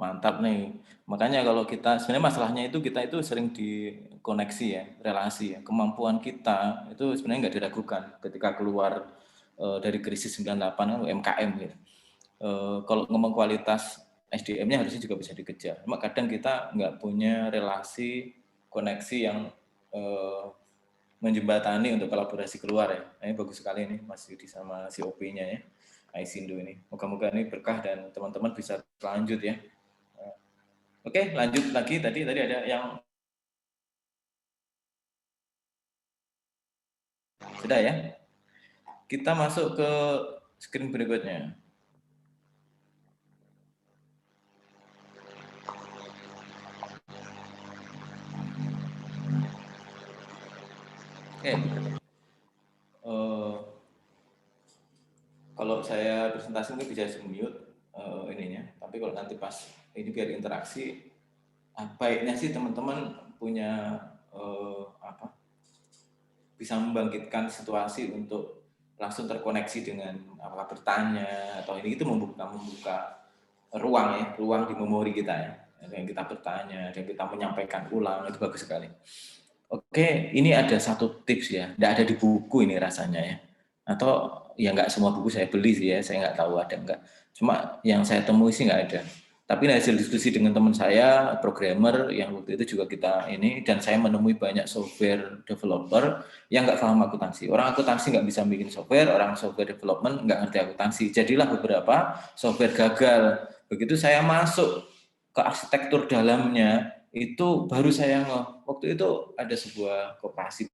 Mantap nih. Makanya kalau kita sebenarnya masalahnya itu kita itu sering dikoneksi ya, relasi ya. Kemampuan kita itu sebenarnya nggak diragukan ketika keluar dari krisis 98 kan UMKM gitu. Kalau ngomong kualitas SDM-nya harusnya juga bisa dikejar. Cuma kadang kita nggak punya relasi koneksi yang menjembatani untuk kolaborasi keluar ya. Ini bagus sekali nih Mas Yudi sama si OP-nya ya, Aisindo ini. Moga-moga ini berkah dan teman-teman bisa lanjut ya. Oke, lanjut lagi. Tadi ada yang Sudah ya? Kita masuk ke screen berikutnya. Oke. Kalau saya presentasi mungkin bisa mute ininya, tapi kalau nanti pas ini biar interaksi, baiknya sih teman-teman punya bisa membangkitkan situasi untuk langsung terkoneksi dengan apa bertanya atau ini itu membuka ruang di memori kita ya. Yang kita bertanya, dan kita menyampaikan ulang itu bagus sekali. Oke, ini ada satu tips ya, tidak ada di buku ini rasanya ya, atau ya nggak semua buku saya beli sih ya, saya nggak tahu ada nggak. Cuma yang saya temui sih nggak ada. Tapi hasil diskusi dengan teman saya, programmer yang waktu itu juga kita ini, dan saya menemui banyak software developer yang nggak paham akuntansi. Orang akuntansi nggak bisa bikin software, orang software development nggak ngerti akuntansi. Jadilah beberapa software gagal. Begitu saya masuk ke arsitektur dalamnya, itu baru saya waktu itu ada sebuah koperasi.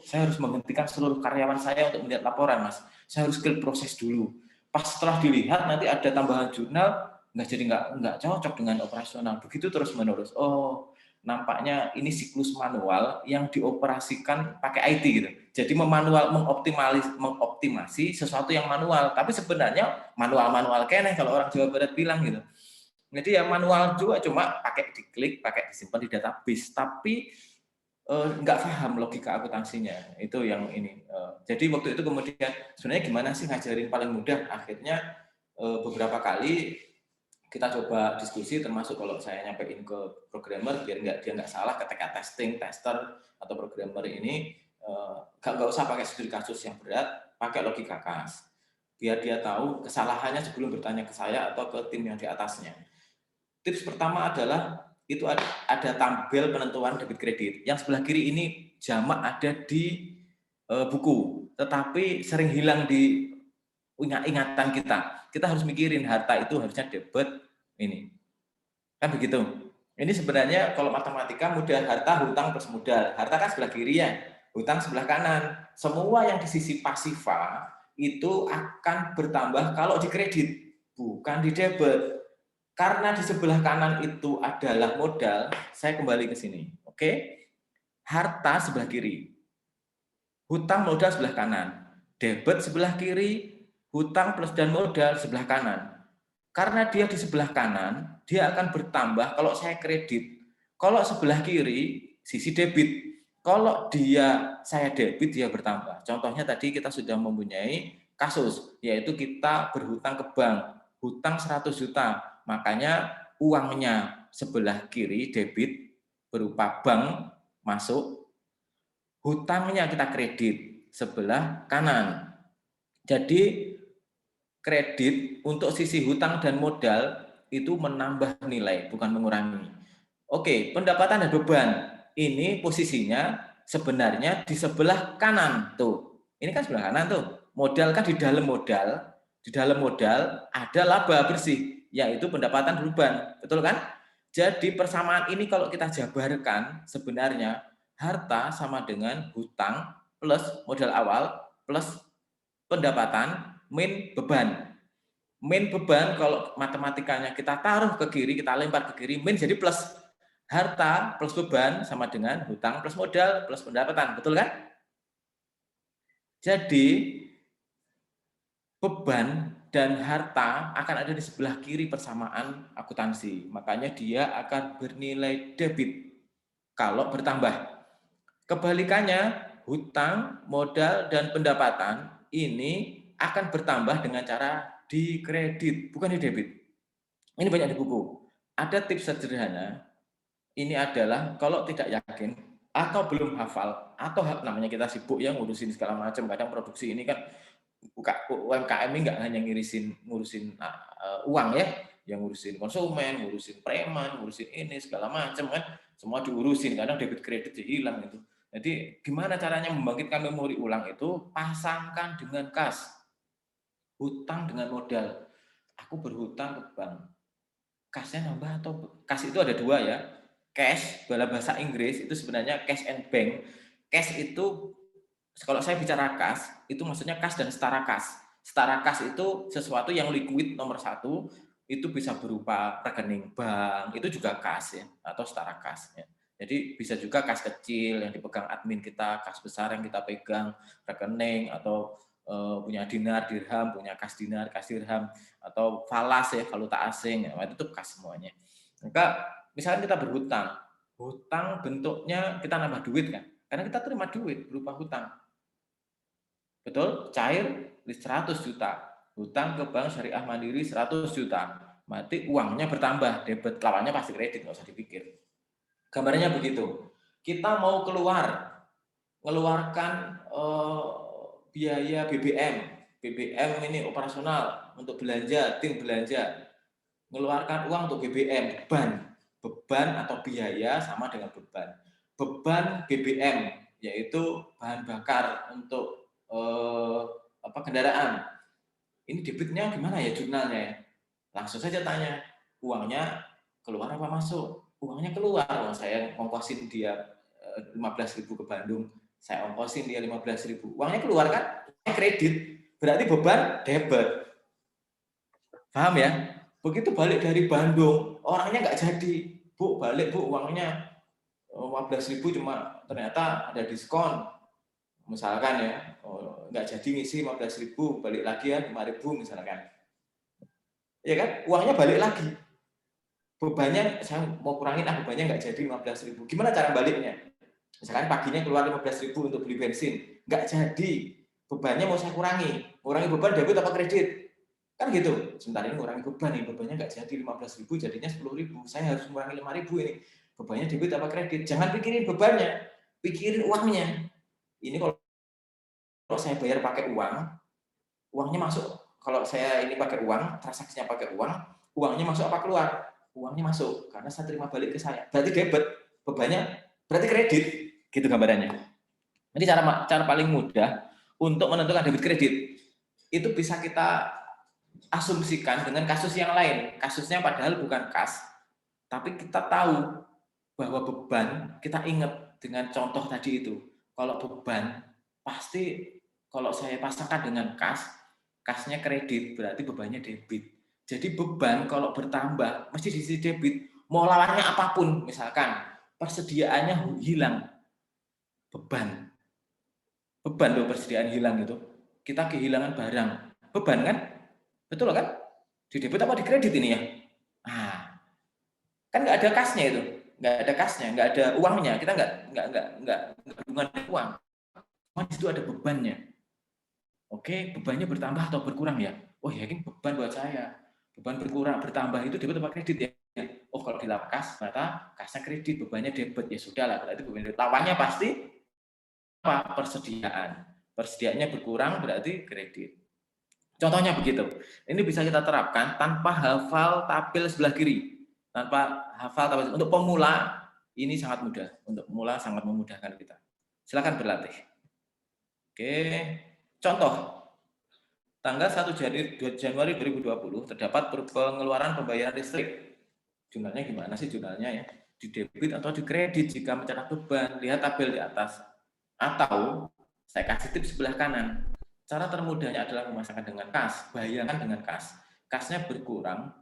Saya harus menghentikan seluruh karyawan saya untuk melihat laporan, Mas. Saya harus klik proses dulu. Pas setelah dilihat nanti ada tambahan jurnal, nggak cocok dengan operasional. Begitu terus menerus. Oh, nampaknya ini siklus manual yang dioperasikan pakai IT gitu. Jadi mengoptimasi sesuatu yang manual. Tapi sebenarnya manual keneh kalau orang Jawa Barat bilang gitu. Jadi ya manual juga, cuma pakai diklik, pakai disimpan di database, tapi nggak paham logika akuntansinya. Itu yang ini. Jadi waktu itu kemudian sebenarnya gimana sih ngajarin paling mudah? Akhirnya beberapa kali kita coba diskusi, termasuk kalau saya nyampein ke programmer biar dia nggak salah ketika testing, tester atau programmer ini nggak usah pakai studi kasus yang berat, pakai logika kas. Biar dia tahu kesalahannya sebelum bertanya ke saya atau ke tim yang di atasnya. Tips pertama adalah itu ada tabel penentuan debit kredit. Yang sebelah kiri ini jamak ada di buku, tetapi sering hilang di ingatan kita. Kita harus mikirin harta itu harusnya debit ini. Kan begitu. Ini sebenarnya kalau matematika mudah, harta hutang plus modal. Harta kan sebelah kiri ya, hutang sebelah kanan. Semua yang di sisi pasifa itu akan bertambah kalau di kredit, bukan di debit. Karena di sebelah kanan itu adalah modal, saya kembali ke sini. Oke? Harta sebelah kiri. Hutang modal sebelah kanan. Debit sebelah kiri, hutang plus dan modal sebelah kanan. Karena dia di sebelah kanan, dia akan bertambah kalau saya kredit. Kalau sebelah kiri, sisi debit. Kalau saya debit, dia bertambah. Contohnya tadi kita sudah mempunyai kasus, yaitu kita berhutang ke bank. Hutang 100 juta. Makanya uangnya sebelah kiri debit berupa bank masuk, hutangnya kita kredit sebelah kanan. Jadi kredit untuk sisi hutang dan modal itu menambah nilai, bukan mengurangi. Oke, pendapatan dan beban. Ini posisinya sebenarnya di sebelah kanan tuh. Ini kan sebelah kanan tuh. Modal kan di dalam modal ada laba bersih, yaitu pendapatan dan beban. Betul kan? Jadi persamaan ini kalau kita jabarkan sebenarnya harta sama dengan hutang plus modal awal plus pendapatan min beban. Min beban kalau matematikanya kita taruh ke kiri, kita lempar ke kiri, min jadi plus. Harta plus beban sama dengan hutang plus modal plus pendapatan. Betul kan? Jadi beban dan harta akan ada di sebelah kiri persamaan akuntansi. Makanya dia akan bernilai debit kalau bertambah. Kebalikannya, hutang, modal, dan pendapatan ini akan bertambah dengan cara di kredit, bukan di debit. Ini banyak di buku. Ada tips sederhana, ini adalah kalau tidak yakin atau belum hafal, atau namanya kita sibuk ya ngurusin segala macam, kadang produksi ini kan UMKM ini nggak hanya ngurusin uang ya, yang ngurusin konsumen, ngurusin preman, ngurusin ini segala macam kan, semua diurusin, kadang debit kredit hilang gitu. Jadi gimana caranya membangkitkan memori ulang itu? Pasangkan dengan kas, hutang dengan modal. Aku berhutang ke bank, kasnya nambah atau kas itu ada dua ya, cash dalam bahasa Inggris itu sebenarnya cash and bank. cash itu, kalau saya bicara kas, itu maksudnya kas dan setara kas. Setara kas itu sesuatu yang liquid nomor satu, itu bisa berupa rekening bank, itu juga kas ya, atau setara kas ya. Jadi bisa juga kas kecil yang dipegang admin kita, kas besar yang kita pegang, rekening, atau punya dinar, dirham, punya kas dinar, kas dirham, atau falas ya, valuta asing, ya, itu tuh kas semuanya. Maka misalkan kita berhutang, hutang bentuknya kita nambah duit kan, karena kita terima duit berupa hutang. Betul? Cair 100 juta, hutang ke bank syariah mandiri 100 juta, mati uangnya bertambah, debit, lawannya pasti kredit, nggak usah dipikir. Gambarnya begitu. Kita mau mengeluarkan biaya BBM ini operasional untuk belanja, tim belanja, mengeluarkan uang untuk BBM, beban atau biaya sama dengan beban. Beban BBM yaitu bahan bakar untuk kendaraan. Ini debitnya gimana ya jurnalnya ya? Langsung saja tanya, uangnya keluar apa masuk? Uangnya keluar, saya ongkosin dia 15.000 ke Bandung, saya ongkosin dia 15.000. Uangnya keluar kan? Kredit, berarti beban debit. Paham ya? Begitu balik dari Bandung, orangnya nggak jadi. Bu, balik Bu, uangnya 15.000 cuma ternyata ada diskon. Misalkan ya, nggak jadi ngisi 15.000, balik lagi ya 5.000 misalkan. Ya kan? Uangnya balik lagi. Bebannya saya mau kurangin, bebannya nggak jadi 15.000. Gimana cara baliknya? Misalkan paginya keluar 15.000 untuk beli bensin, nggak jadi. Bebannya mau saya kurangi beban debit apa kredit? Kan gitu. Sementara ini kurangi beban nih, bebannya nggak jadi 15.000, jadinya 10.000. Saya harus mengurangi 5.000 ini. Bebannya debit apa kredit? Jangan pikirin bebannya, pikirin uangnya. Ini kalau saya bayar pakai uang, uangnya masuk. Kalau saya ini pakai uang, transaksinya pakai uang, uangnya masuk apa keluar? Uangnya masuk, karena saya terima balik ke saya. Berarti debit, bebannya berarti kredit. Gitu gambarannya. Jadi cara paling mudah untuk menentukan debit kredit, itu bisa kita asumsikan dengan kasus yang lain. Kasusnya padahal bukan kas, tapi kita tahu bahwa beban, kita ingat dengan contoh tadi itu. Kalau beban, pasti kalau saya pasangkan dengan kas, kasnya kredit, berarti bebannya debit. Jadi beban kalau bertambah, mesti diisi debit. Mau lawannya apapun, misalkan persediaannya hilang, beban loh persediaan hilang itu. Kita kehilangan barang, beban kan? Betul kan? Di debit apa di kredit ini ya? Kan nggak ada kasnya itu, nggak ada kasnya, nggak ada uangnya, kita nggak hubungan dengan uang. Cuma di situ ada bebannya. Oke, bebannya bertambah atau berkurang ya? Oh yakin beban buat saya. Beban bertambah itu debit apa kredit ya? Oh kalau di kas, ternyata kasnya kredit, bebannya debit, ya sudah lah, berarti beban debit. Lawannya pasti apa? Persediaannya berkurang berarti kredit. Contohnya begitu. Ini bisa kita terapkan tanpa hafal tabel sebelah kiri. Untuk pemula ini sangat mudah. Untuk pemula sangat memudahkan kita. Silakan berlatih. Oke, contoh. Tanggal 1 Januari 2020 terdapat pengeluaran pembayaran listrik. Jumlahnya gimana sih jumlahnya ya? Di debit atau di kredit jika mencatat beban? Lihat tabel di atas. Atau saya kasih tips sebelah kanan. Cara termudahnya adalah memasangkan dengan kas. Bayangkan dengan kas. Kasnya berkurang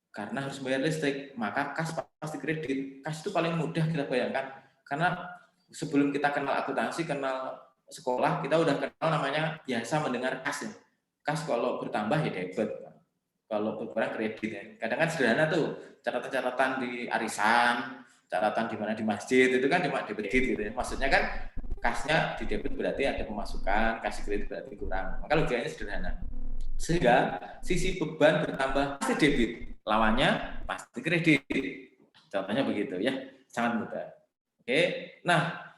karena harus bayar listrik, maka kas pasti kredit. Kas itu paling mudah kita bayangkan. Karena sebelum kita kenal akuntansi, kenal sekolah, kita udah kenal namanya biasa mendengar kas ya. Kas kalau bertambah ya debit, kalau berkurang kredit ya. Kadang kan sederhana tuh, catatan-catatan di arisan, catatan di mana di masjid itu kan cuma debit gitu ya. Maksudnya kan kasnya di debit berarti ada pemasukan, kasih kredit berarti kurang. Maka logikanya sederhana. Sehingga sisi beban bertambah pasti debit, lawannya pasti kredit. Contohnya begitu ya, sangat mudah. Oke, nah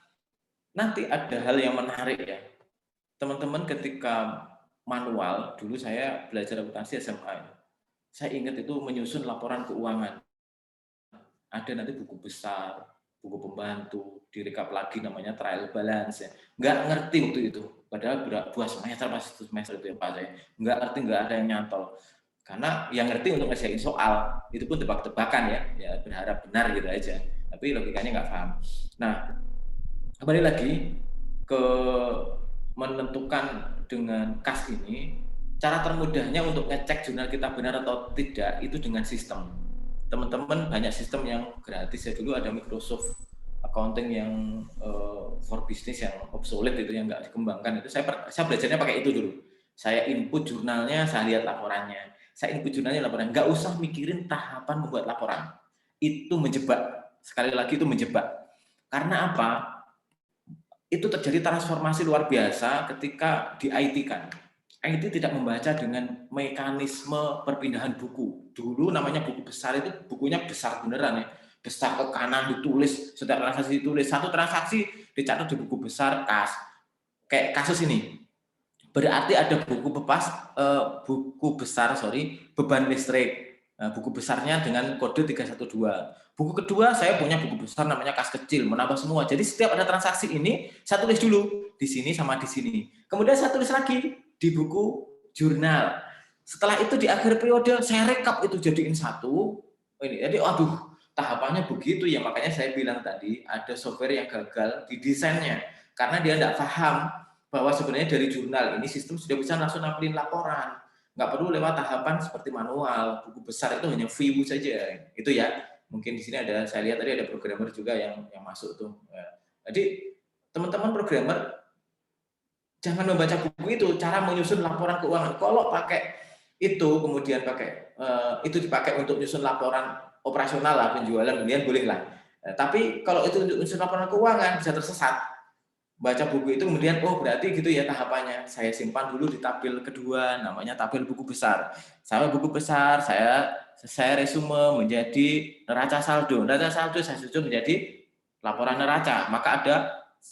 nanti ada hal yang menarik ya, teman-teman ketika manual, dulu saya belajar akuntansi SMA. Saya ingat itu menyusun laporan keuangan. Ada nanti buku besar, buku pembantu, direkap lagi namanya trial balance. Ya. Nggak ngerti waktu itu. Padahal buah semester itu ya Pak saya. Nggak ngerti, nggak ada yang nyantol. Karena yang ngerti untuk ngerjain soal, itu pun tebak-tebakan ya berharap benar gitu aja. Tapi logikanya nggak paham. Nah, kembali lagi, ke menentukan dengan kas ini, cara termudahnya untuk ngecek jurnal kita benar atau tidak itu dengan sistem. Teman-teman banyak sistem yang gratis ya, dulu ada Microsoft Accounting yang for business yang obsolete itu, yang nggak dikembangkan itu. Saya belajarnya pakai itu dulu. Saya input jurnalnya, saya lihat laporannya. Saya input jurnalnya, laporan. Nggak usah mikirin tahapan membuat laporan. Itu menjebak. Sekali lagi itu menjebak. Karena apa? Itu terjadi transformasi luar biasa ketika di IT kan. IT tidak membaca dengan mekanisme perpindahan buku. Dulu namanya buku besar itu bukunya besar beneran ya. Besar ke kanan ditulis, setiap transaksi ditulis. Satu transaksi dicatat di buku besar kas. Kayak kasus ini. Berarti ada buku beban listrik. Nah, buku besarnya dengan kode 312. Buku kedua saya punya buku besar namanya kas kecil, menambah semua. Jadi setiap ada transaksi ini saya tulis dulu di sini sama di sini. Kemudian saya tulis lagi di buku jurnal. Setelah itu di akhir periode saya rekap itu jadiin satu. Ini jadi aduh, tahapannya begitu ya, makanya saya bilang tadi ada software yang gagal di desainnya karena dia tidak paham bahwa sebenarnya dari jurnal ini sistem sudah bisa langsung nampilin laporan. Nggak perlu lewat tahapan seperti manual. Buku besar itu hanya view saja. Itu ya. Mungkin di sini ada, saya lihat tadi ada programmer juga yang masuk tuh. Jadi teman-teman programmer jangan membaca buku itu, cara menyusun laporan keuangan. Kalau pakai itu kemudian itu dipakai untuk menyusun laporan operasional lah, penjualan, kemudian boleh lah. Tapi kalau itu untuk menyusun laporan keuangan bisa tersesat. Baca buku itu kemudian oh berarti gitu ya tahapannya. Saya simpan dulu di tabel kedua, namanya tabel buku besar. Sama buku besar saya resume menjadi neraca saldo. Neraca saldo saya susun menjadi laporan neraca. Maka ada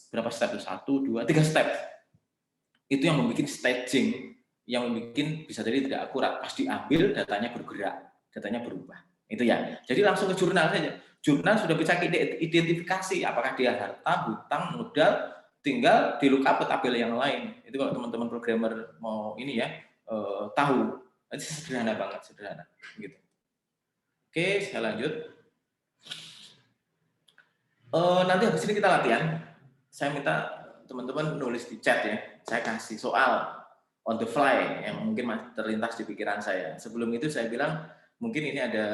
berapa step itu? 1, 2, 3 step. Itu yang membuat staging, yang membuat bisa jadi tidak akurat. Pas diambil datanya bergerak, datanya berubah. Itu ya. Jadi langsung ke jurnal saja. Jurnal sudah bisa identifikasi apakah dia harta, hutang, modal, tinggal di lookup ke tabel yang lain. Itu kalau teman-teman programmer mau ini ya tahu. Itu sederhana banget, sederhana. Gitu. Oke, saya lanjut. Nanti habis ini kita latihan. Saya minta teman-teman nulis di chat ya. Saya kasih soal on the fly yang mungkin masih terlintas di pikiran saya. Sebelum itu saya bilang mungkin ini ada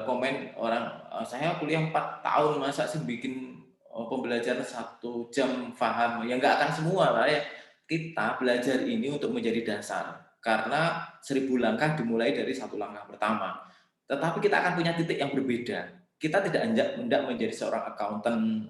komen orang, saya kuliah 4 tahun masa sih bikin pembelajaran 1 jam paham. Ya nggak akan semua lah ya. Kita belajar ini untuk menjadi dasar. Karena 1000 langkah dimulai dari 1 langkah pertama. Tetapi kita akan punya titik yang berbeda. Kita tidak hendak menjadi seorang accountant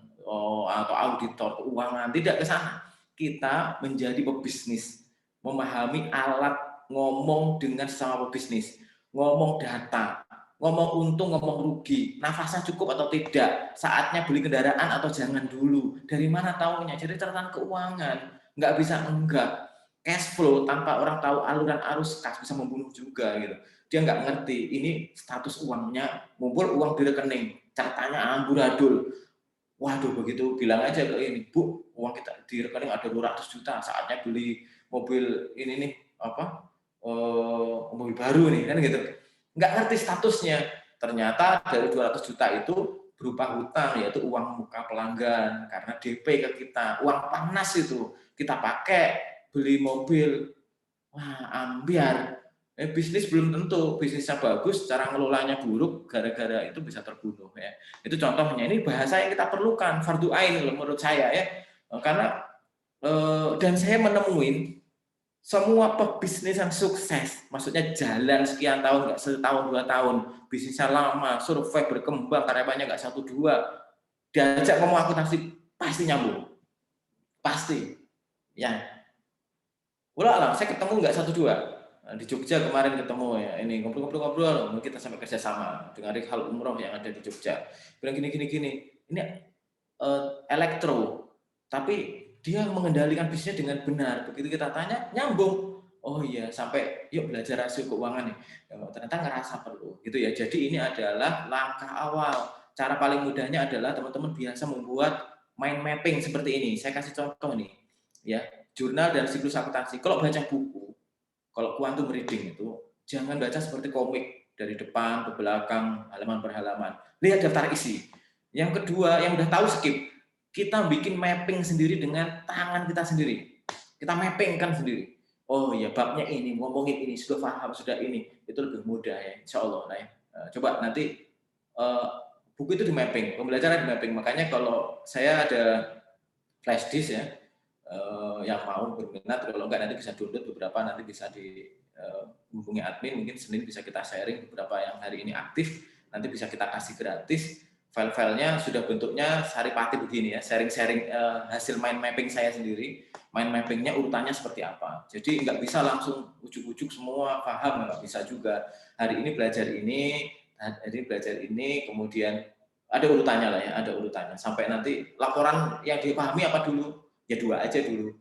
atau auditor keuangan, tidak ke sana. Kita menjadi pebisnis, memahami alat ngomong dengan sesama pebisnis, ngomong data, ngomong untung, ngomong rugi, nafasnya cukup atau tidak, saatnya beli kendaraan atau jangan dulu, dari mana tahunya, jadi catatan keuangan, nggak bisa enggak, cash flow tanpa orang tahu aluran arus kas bisa membunuh juga gitu. Dia nggak ngerti, ini status uangnya, ngumpul uang di rekening, catatannya amburadul. Waduh, begitu bilang aja ke ini, Bu, uang kita di rekening ada 200 juta, saatnya beli mobil ini nih, mobil baru nih, kan gitu. Nggak ngerti statusnya. Ternyata dari 200 juta itu berupa hutang, yaitu uang muka pelanggan, karena DP ke kita, uang panas itu, kita pakai, beli mobil, wah ambiar. Bisnis belum tentu, bisnisnya bagus, cara ngelolanya buruk, gara-gara itu bisa terbunuh ya. Itu contohnya, ini bahasa yang kita perlukan, fardu ain menurut saya ya. Karena dan saya menemuin semua pebisnis yang sukses, maksudnya jalan sekian tahun, nggak 1 tahun 2 tahun, bisnisnya lama, survive, berkembang, karyawannya nggak 1 2, diajak ngomong akuntansi pasti nyambung, pasti. Ya, ulah saya ketemu nggak 1 2. Di Jogja kemarin ketemu ya, ini ngobrol-ngobrol, kita sampai kerjasama dengan Rikhal Umroh yang ada di Jogja. Bilang gini, ini elektro, tapi dia mengendalikan bisnisnya dengan benar. Begitu kita tanya, nyambung. Oh iya, sampai yuk belajar rasio keuangan nih. Ternyata ngerasa perlu, gitu ya. Jadi ini adalah langkah awal. Cara paling mudahnya adalah teman-teman biasa membuat mind mapping seperti ini. Saya kasih contoh nih, ya, jurnal dan siklus akuntansi. Kalau baca buku, kalau quantum reading itu jangan baca seperti komik dari depan ke belakang, halaman per halaman. Lihat daftar isi. Yang kedua, yang udah tahu skip. Kita bikin mapping sendiri dengan tangan kita sendiri. Kita mappingkan sendiri. Oh iya, babnya ini, ngomongin ini, sudah paham, sudah ini. Itu lebih mudah ya, insya Allah. Nah, ya. Coba nanti buku itu di mapping, pembelajaran di mapping. Makanya kalau saya ada flash disk ya, yang mau berminat, kalau enggak nanti bisa download beberapa, nanti bisa hubungi admin, mungkin Senin bisa kita sharing beberapa yang hari ini aktif, nanti bisa kita kasih gratis. File-filenya sudah bentuknya saripati begini ya, sharing-sharing hasil mind mapping saya sendiri. Mind mappingnya urutannya seperti apa. Jadi nggak bisa langsung ujuk-ujuk semua paham, nggak bisa juga. Hari ini belajar ini, hari ini belajar ini, kemudian ada urutannya lah ya, ada urutannya. Sampai nanti laporan yang dipahami apa dulu? Ya 2 aja dulu.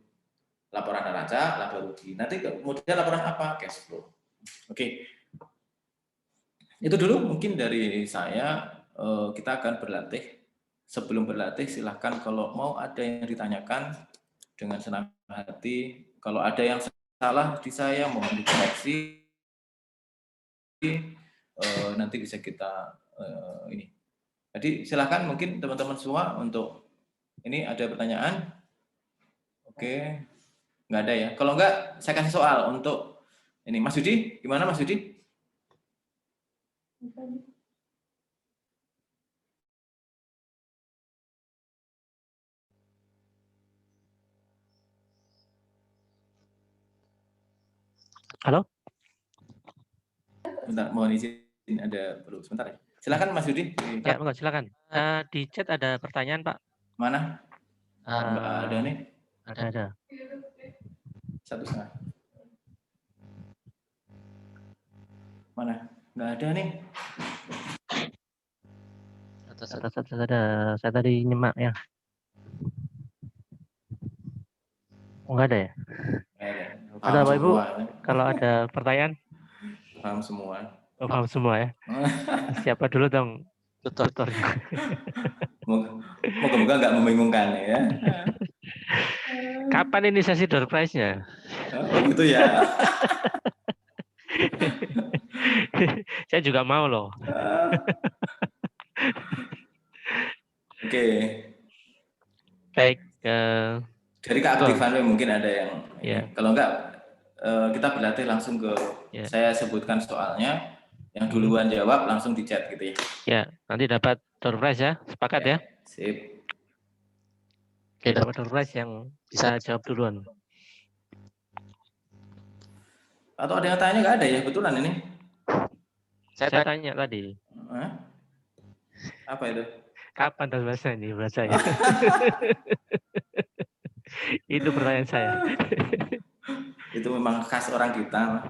Laporan neraca, laba rugi. Nanti kemudian laporan apa? Cash flow. Oke. Itu dulu mungkin dari saya. Kita akan berlatih. Sebelum berlatih silahkan kalau mau ada yang ditanyakan dengan senang hati. Kalau ada yang salah di saya mohon dikoreksi. Nanti bisa kita ini. Jadi silahkan mungkin teman-teman semua untuk ini ada pertanyaan. Oke, nggak ada ya. Kalau nggak saya kasih soal untuk ini. Mas Yudi, gimana Mas Yudi? Halo? Bentar, mohon izin ada perlu sebentar ya. Silakan Mas Yudi. Ya, enggak, silakan. Di chat ada pertanyaan, Pak. Mana? Enggak ada nih. Ada. 1,5. Mana? Enggak ada nih. Saya tadi nyimak ya. Oh, enggak ada ya? Ada Bapak Ibu, kalau ada pertanyaan? Paham semua. Oh, paham semua ya. Siapa dulu dong tutor? Moga-moga nggak membingungkan ya. Kapan ini sesi door prize-nya? Oh gitu ya. Saya juga mau loh. Oke. Baik. Dari keaktifan mungkin ada yang ya. Kalau enggak kita berlatih langsung ke saya sebutkan soalnya, yang duluan jawab langsung di chat gitu ya. Ya, nanti dapat door prize ya, sepakat ya? Sip. Oke, dapat door prize yang bisa jawab duluan. Atau ada yang tanya nggak ada ya, betulan ini? Saya tanya tadi. Apa itu? Kapan door prize ini bahasanya? Itu pertanyaan saya. Itu memang khas orang kita.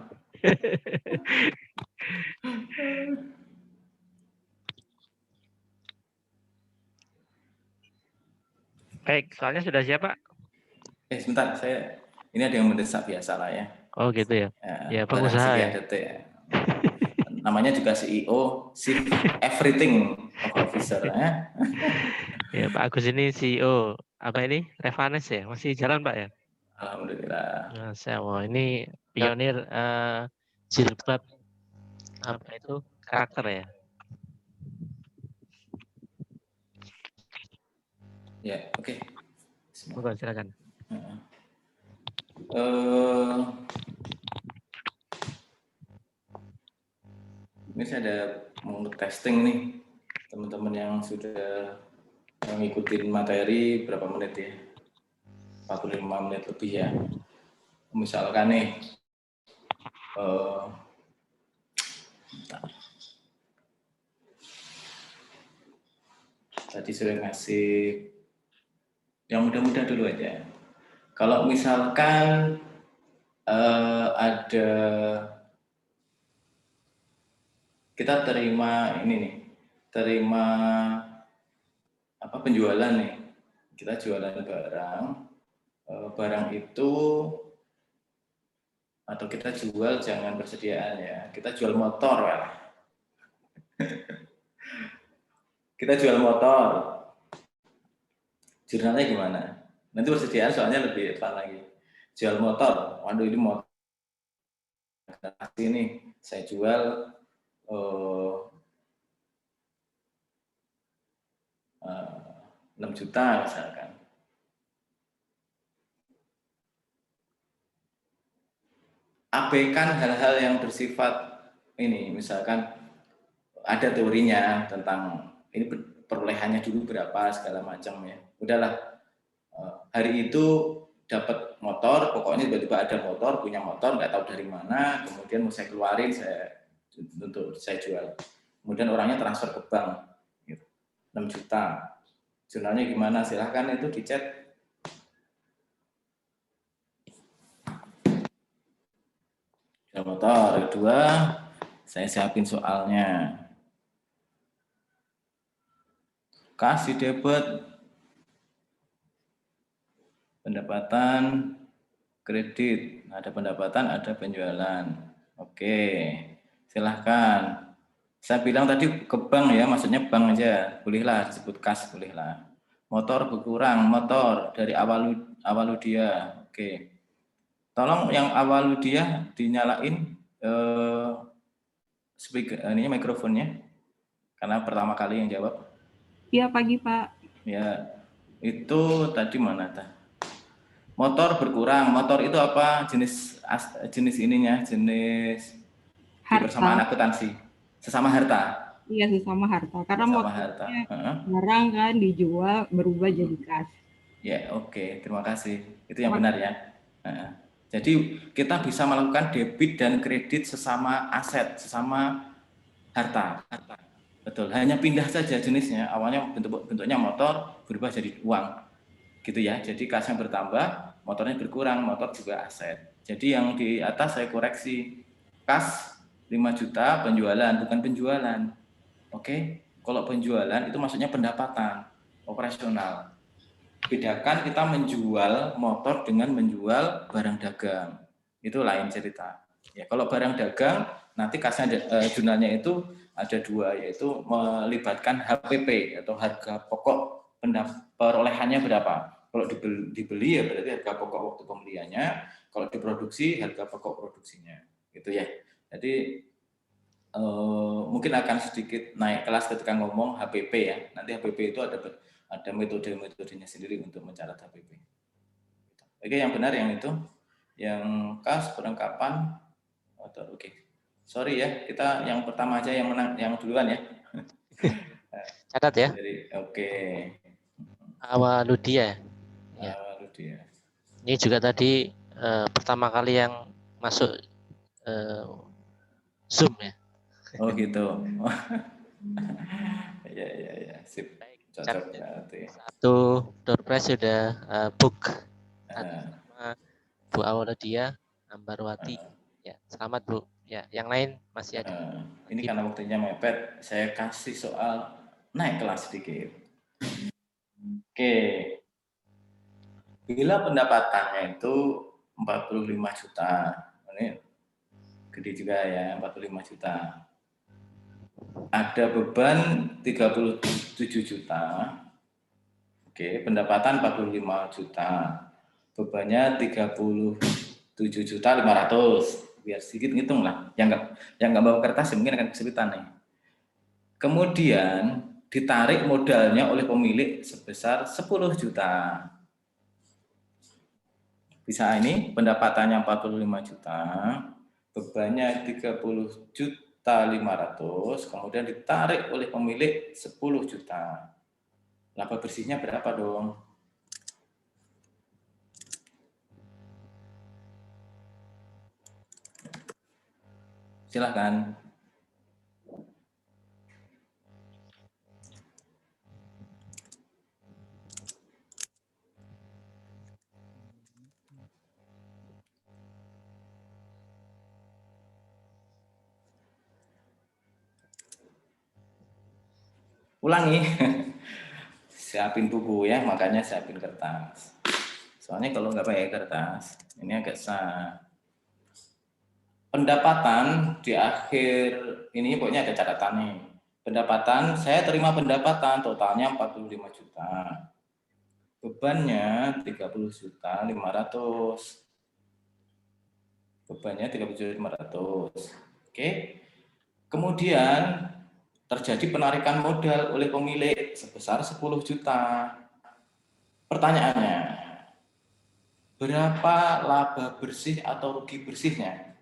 Baik, soalnya sudah siap, Pak? Sebentar, ini ada yang mendesak biasa lah ya. Oh gitu ya? Ya pengusaha ya. Namanya juga CEO, Chief Everything Officer ya. Ya Pak Agus ini CEO. Apa ini? Revanes ya? Masih jalan Pak ya? Alhamdulillah. Nah, ini pionir jilbab apa itu karakter ya? Ya, oke. Semoga silakan. Ini saya ada mau testing nih teman-teman yang sudah mengikuti materi berapa menit ya? 45 menit lebih ya. Misalkan nih tadi sudah ngasih yang mudah-mudah dulu aja. Kalau misalkan ada kita terima ini nih, terima apa penjualan nih, kita jualan barang itu atau kita jual jangan persediaan ya, kita jual motor ya. Kita jual motor, jurnalnya gimana? Nanti persediaan soalnya lebih depan lagi. Jual motor, waduh ini motor ini saya jual 6 juta misalkan. Abaikan hal-hal yang bersifat ini, misalkan ada teorinya tentang ini perolehannya dulu berapa segala macam ya. Udahlah, hari itu dapat motor, pokoknya tiba-tiba ada motor, punya motor, nggak tahu dari mana, kemudian mau saya keluarin, untuk saya jual. Kemudian orangnya transfer ke bank, gitu. 6 juta. Jurnalnya gimana? Silahkan itu dicet. Motor kedua, saya siapin soalnya. Kasih debit, pendapatan, kredit. Ada pendapatan, ada penjualan. Oke, silahkan. Saya bilang tadi ke bank ya, maksudnya bank aja. Bolehlah disebut kas, bolehlah. Motor berkurang, motor dari awal dia. Oke. Tolong yang awal dia dinyalain speaker, ini mikrofonnya. Karena pertama kali yang jawab. Iya, pagi Pak. Ya, itu tadi mana tah? Motor berkurang. Motor itu apa? Jenis ininya, jenis kebersamaan akuntansi. Sesama harta. Iya, sesama harta. Karena sesama motornya harta. barang kan dijual berubah jadi kas. Ya, oke. Terima kasih. Itu yang benar ya. Jadi kita bisa melakukan debit dan kredit sesama aset, sesama harta. Betul. Hanya pindah saja jenisnya. Awalnya bentuknya motor berubah jadi uang. Gitu ya. Jadi kasnya bertambah, motornya berkurang, motor juga aset. Jadi yang di atas saya koreksi. Kas 5 juta penjualan, bukan penjualan. Oke. Kalau penjualan itu maksudnya pendapatan operasional. Bedakan kita menjual motor dengan menjual barang dagang. Itu lain cerita. Ya, kalau barang dagang nanti kasnya jurnalnya itu ada dua, yaitu melibatkan HPP atau harga pokok perolehannya berapa. Kalau dibeli ya berarti harga pokok waktu pembeliannya, kalau diproduksi harga pokok produksinya. Gitu ya. Jadi mungkin akan sedikit naik kelas ketika ngomong HPP ya. Nanti HPP itu ada metode-metodenya sendiri untuk mencatat HPP. Oke, yang benar yang itu, yang kas perlengkapan. Oke, sorry ya, kita yang pertama aja yang menang, yang duluan ya. Catat ya. Oke. Awaludia. Ya. Awaludia. Ini juga tadi pertama kali yang masuk Zoom ya. Oh gitu. Ya, sip. Cocok berarti. Satu door prize sudah book sama Bu Awaludia Ambarwati. Ya, selamat Bu. Ya, yang lain masih ada. Ini karena waktunya mepet, saya kasih soal naik kelas sedikit. Oke. Bila pendapatannya itu 45 juta. Ini gede juga ya, 45 juta. Ada beban 37 juta. Oke, pendapatan 45 juta. Bebannya 37 juta 500. Biar sedikit ngitung lah. Yang nggak bawa kertas mungkin akan kesulitan nih. Kemudian ditarik modalnya oleh pemilik sebesar 10 juta. Bisa ini pendapatannya 45 juta. Bebannya 30 juta. 500, kemudian ditarik oleh pemilik 10 juta. Laba bersihnya berapa dong? Silahkan. Ulangi. Siapin buku ya, makanya siapin kertas. Soalnya kalau nggak pakai kertas, ini agak sah. Pendapatan di akhir ini pokoknya ada catatan nih. Pendapatan, saya terima pendapatan totalnya 45 juta. Bebannya 30 juta 500. Bebannya 30 juta 500. Oke. Kemudian terjadi penarikan modal oleh pemilik sebesar 10 juta. Pertanyaannya, berapa laba bersih atau rugi bersihnya?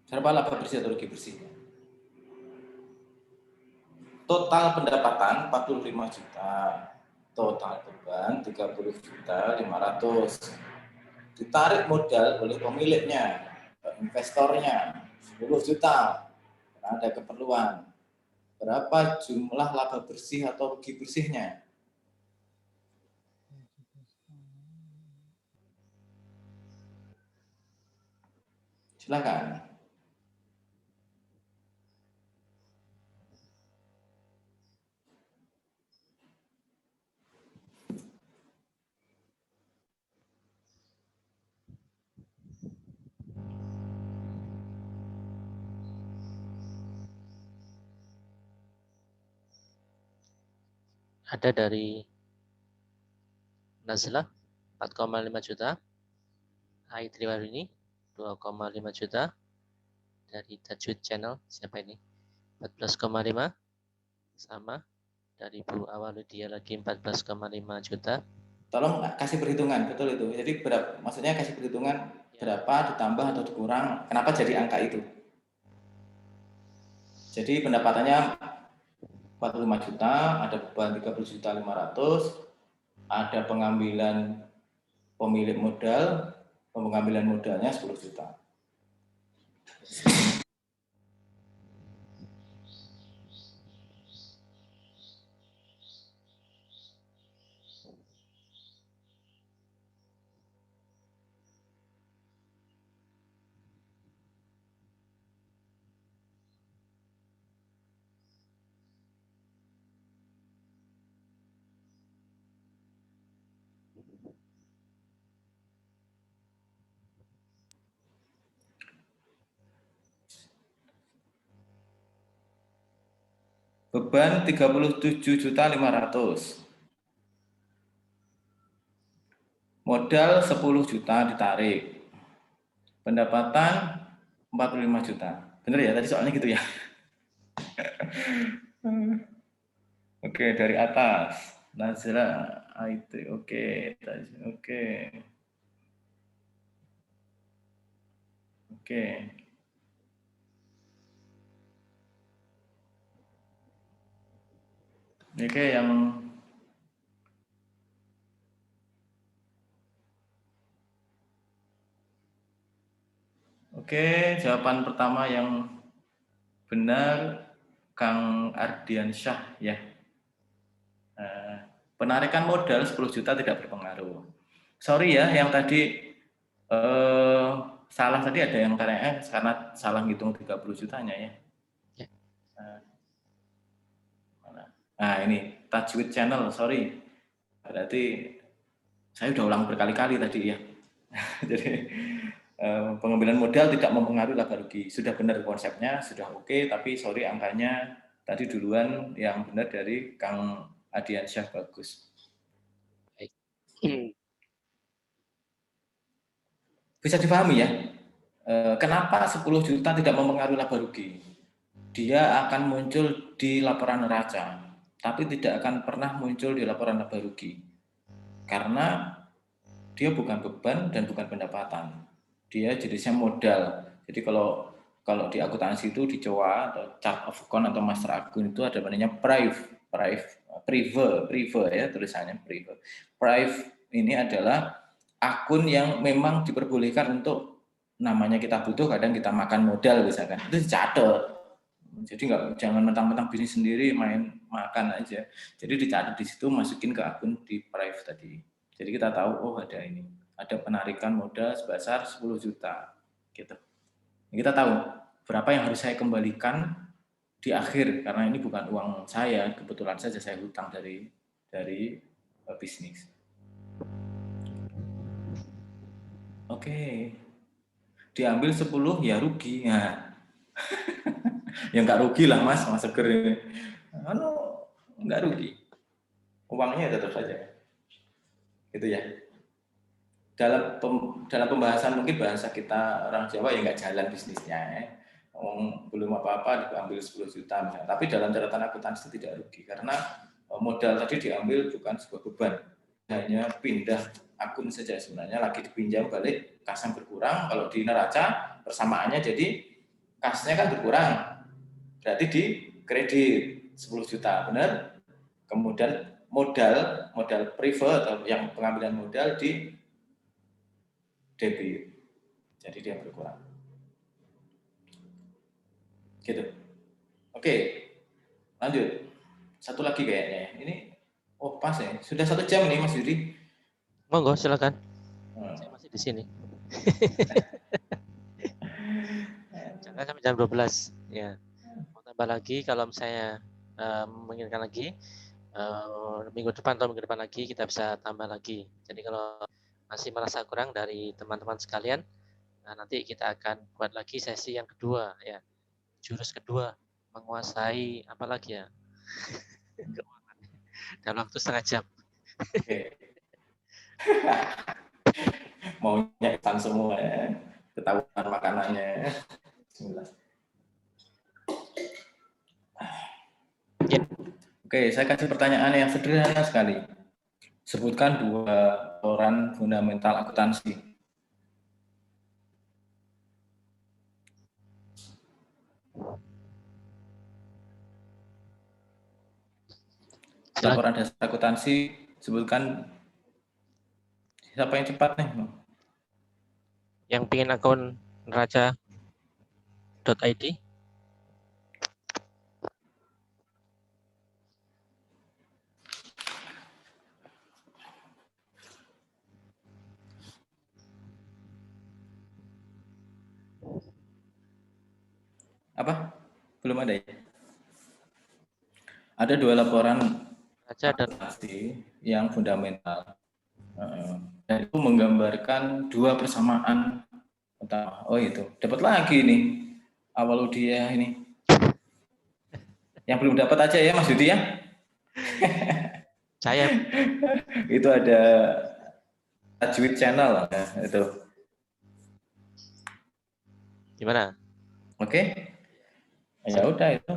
Berapa laba bersih atau rugi bersihnya? Total pendapatan 45 juta, total beban 30 juta 500. Ditarik modal oleh pemiliknya, investornya 10 juta, ada keperluan. Berapa jumlah laba bersih atau rugi bersihnya? Silakan. Ada dari Nazla 4,5 juta, Hai Triwarini 2,5 juta, dari Tajud Channel siapa ini 14,5, sama dari Bu Awaludia lagi 14,5 juta. Tolong kasih perhitungan, betul itu. Jadi berapa? Maksudnya kasih perhitungan berapa ditambah atau dikurang? Kenapa jadi angka itu? Jadi pendapatannya 45 juta, ada beban 30 juta 500, ada pengambilan pemilik modal, pengambilan modalnya 10 juta. Beban 37.500. Modal 10 juta ditarik. Pendapatan 45 juta. Benar ya tadi soalnya gitu ya. Oke, dari atas. Nazra IT. Oke. Oke, yang jawaban pertama yang benar Kang Ardiansyah ya. Penarikan modal 10 juta tidak berpengaruh. Sorry ya, yang tadi salah tadi ada yang karena salah ngitung 30 jutanya ya. Nah ini Tajwid Channel, sorry. Berarti saya udah ulang berkali-kali tadi ya. Jadi pengambilan modal tidak mempengaruhi laba rugi. Sudah benar konsepnya, sudah oke, tapi sorry angkanya tadi duluan yang benar dari Kang Ardiansyah bagus. Baik. Bisa dipahami ya, kenapa 10 juta tidak mempengaruhi laba rugi? Dia akan muncul di laporan neraca, tapi tidak akan pernah muncul di laporan laba rugi. Karena dia bukan beban dan bukan pendapatan. Dia jenisnya modal. Jadi kalau di akuntansi itu di COA atau chart of account atau master akun itu ada namanya prive ya tulisannya prive. Prive ini adalah akun yang memang diperbolehkan untuk namanya kita butuh, kadang kita makan modal misalkan. Itu dicatat. Jadi jangan mentang-mentang bisnis sendiri main makan aja. Jadi dicatat di situ, masukin ke akun di prive tadi. Jadi kita tahu oh ada ini, ada penarikan modal sebesar 10 juta gitu. Kita tahu berapa yang harus saya kembalikan di akhir karena ini bukan uang saya, kebetulan saja saya hutang dari bisnis. Oke. Diambil 10 ya rugi. Nah. Ya nggak rugi lah Mas seger ini. Nggak rugi. Uangnya tetap saja. Gitu ya. Dalam pembahasan mungkin bahasa kita orang Jawa ya nggak jalan bisnisnya. belum apa-apa diambil 10 juta misalnya. Tapi dalam catatan akuntansi tidak rugi karena modal tadi diambil bukan sebuah beban, hanya pindah akun saja sebenarnya, lagi dipinjam balik, kas yang berkurang. Kalau di neraca persamaannya jadi kasnya kan berkurang, berarti di kredit 10 juta, benar? Kemudian modal privat atau yang pengambilan modal di debit, jadi dia berkurang. Gitu. Oke, lanjut. Satu lagi kayaknya. Ini, pas ya. Sudah 1 jam nih Mas Yudi. Monggo silakan. Saya masih di sini. Jangan sampai jam 12. Ya. Mau tambah lagi kalau misalnya menginginkan lagi minggu depan atau minggu depan lagi kita bisa tambah lagi. Jadi kalau masih merasa kurang dari teman-teman sekalian, nanti kita akan buat lagi sesi yang kedua ya. Jurus kedua, menguasai apa lagi ya? Keuangan. Dalam waktu setengah jam. Maunya instan semua ya. Ketahuan makanannya. Bismillah. Ya. Oke, saya kasih pertanyaan yang sederhana sekali. Sebutkan 2 laporan fundamental akuntansi. Laporan dasar akuntansi, sebutkan. Siapa yang cepat nih? Yang pingin akun neraca.id? Apa? Belum ada ya? Ada 2 laporan Neraca dan yang fundamental. Dan itu menggambarkan 2 persamaan utama. Oh itu, dapat lagi nih awal dia ini. Yang belum dapat aja ya Mas Yudi ya. saya Itu ada Tajwid Channel ya, itu. gimana? Oke. Ya udah itu.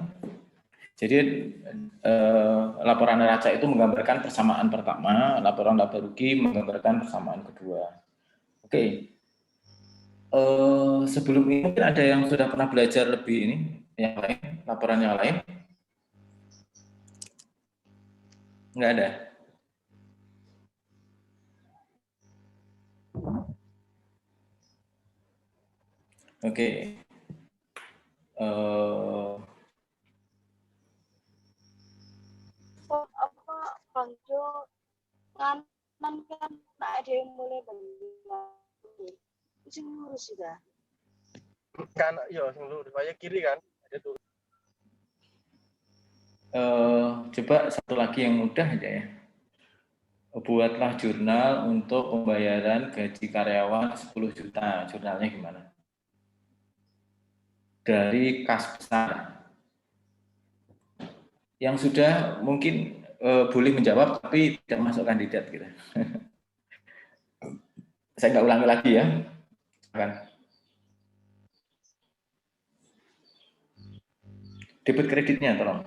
Jadi laporan neraca itu menggambarkan persamaan pertama, laporan laba rugi menggambarkan persamaan kedua. Oke. Sebelum ini mungkin ada yang sudah pernah belajar lebih ini, yang lain, laporan yang lain? Enggak ada. Oke. Apa Bang Jo kanan kan ada yang mulai beli itu ngurus sudah kan ya sing lurus waya kiri kan ada tuh. Coba satu lagi yang mudah aja ya. Buatlah jurnal untuk pembayaran gaji karyawan 10 juta. Jurnalnya gimana? Dari kas besar. Yang sudah mungkin boleh menjawab tapi tidak masuk kandidat gitu. Saya nggak ulangi lagi ya. Kan. Debit kreditnya tolong.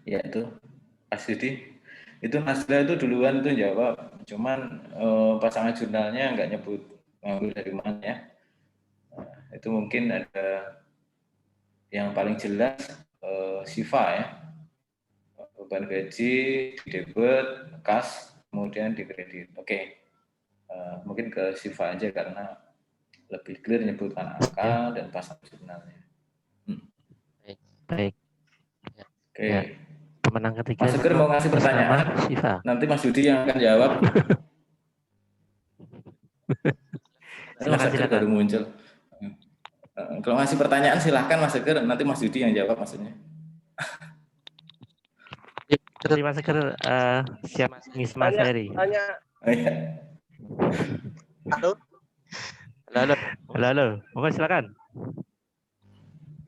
Ya itu Mas Yudi. Itu Mas Dila itu duluan tuh jawab. Cuman pasangan jurnalnya nggak nyebut ngambil dari mana ya. Itu mungkin ada yang paling jelas Siva ya. Beban gaji, di debit, kas, kemudian di kredit. Oke. Mungkin ke Siva aja karena lebih clear nyebutkan angka dan pasangan jurnalnya. Baik. Oke. Ya. Pemenang ketiga. Mas Seger mau ngasih pertanyaan. Siva. Nanti Mas Yudi yang akan jawab. Mas Seger baru muncul. Kalau ngasih pertanyaan silahkan Mas Seger, nanti Mas Yudi yang jawab maksudnya. Terima Mas Seger, siap ngisi Mas Heri. Halo. Halo. Monggo silakan.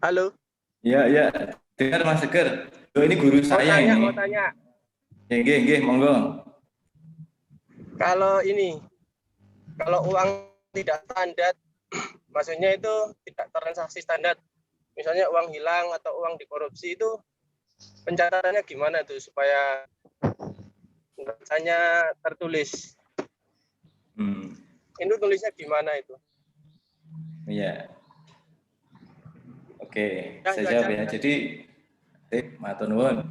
Halo. Ya, dengar Mas Seger. Loh, ini guru saya ini. Mau tanya. Nggih, monggo. Kalau uang tidak standar, maksudnya itu tidak transaksi standar. Misalnya uang hilang atau uang dikorupsi itu pencatatannya gimana tuh supaya hanya tertulis? Itu tulisnya gimana itu? Iya. Oke, saya jawab ya. Jadi, matur nuwun.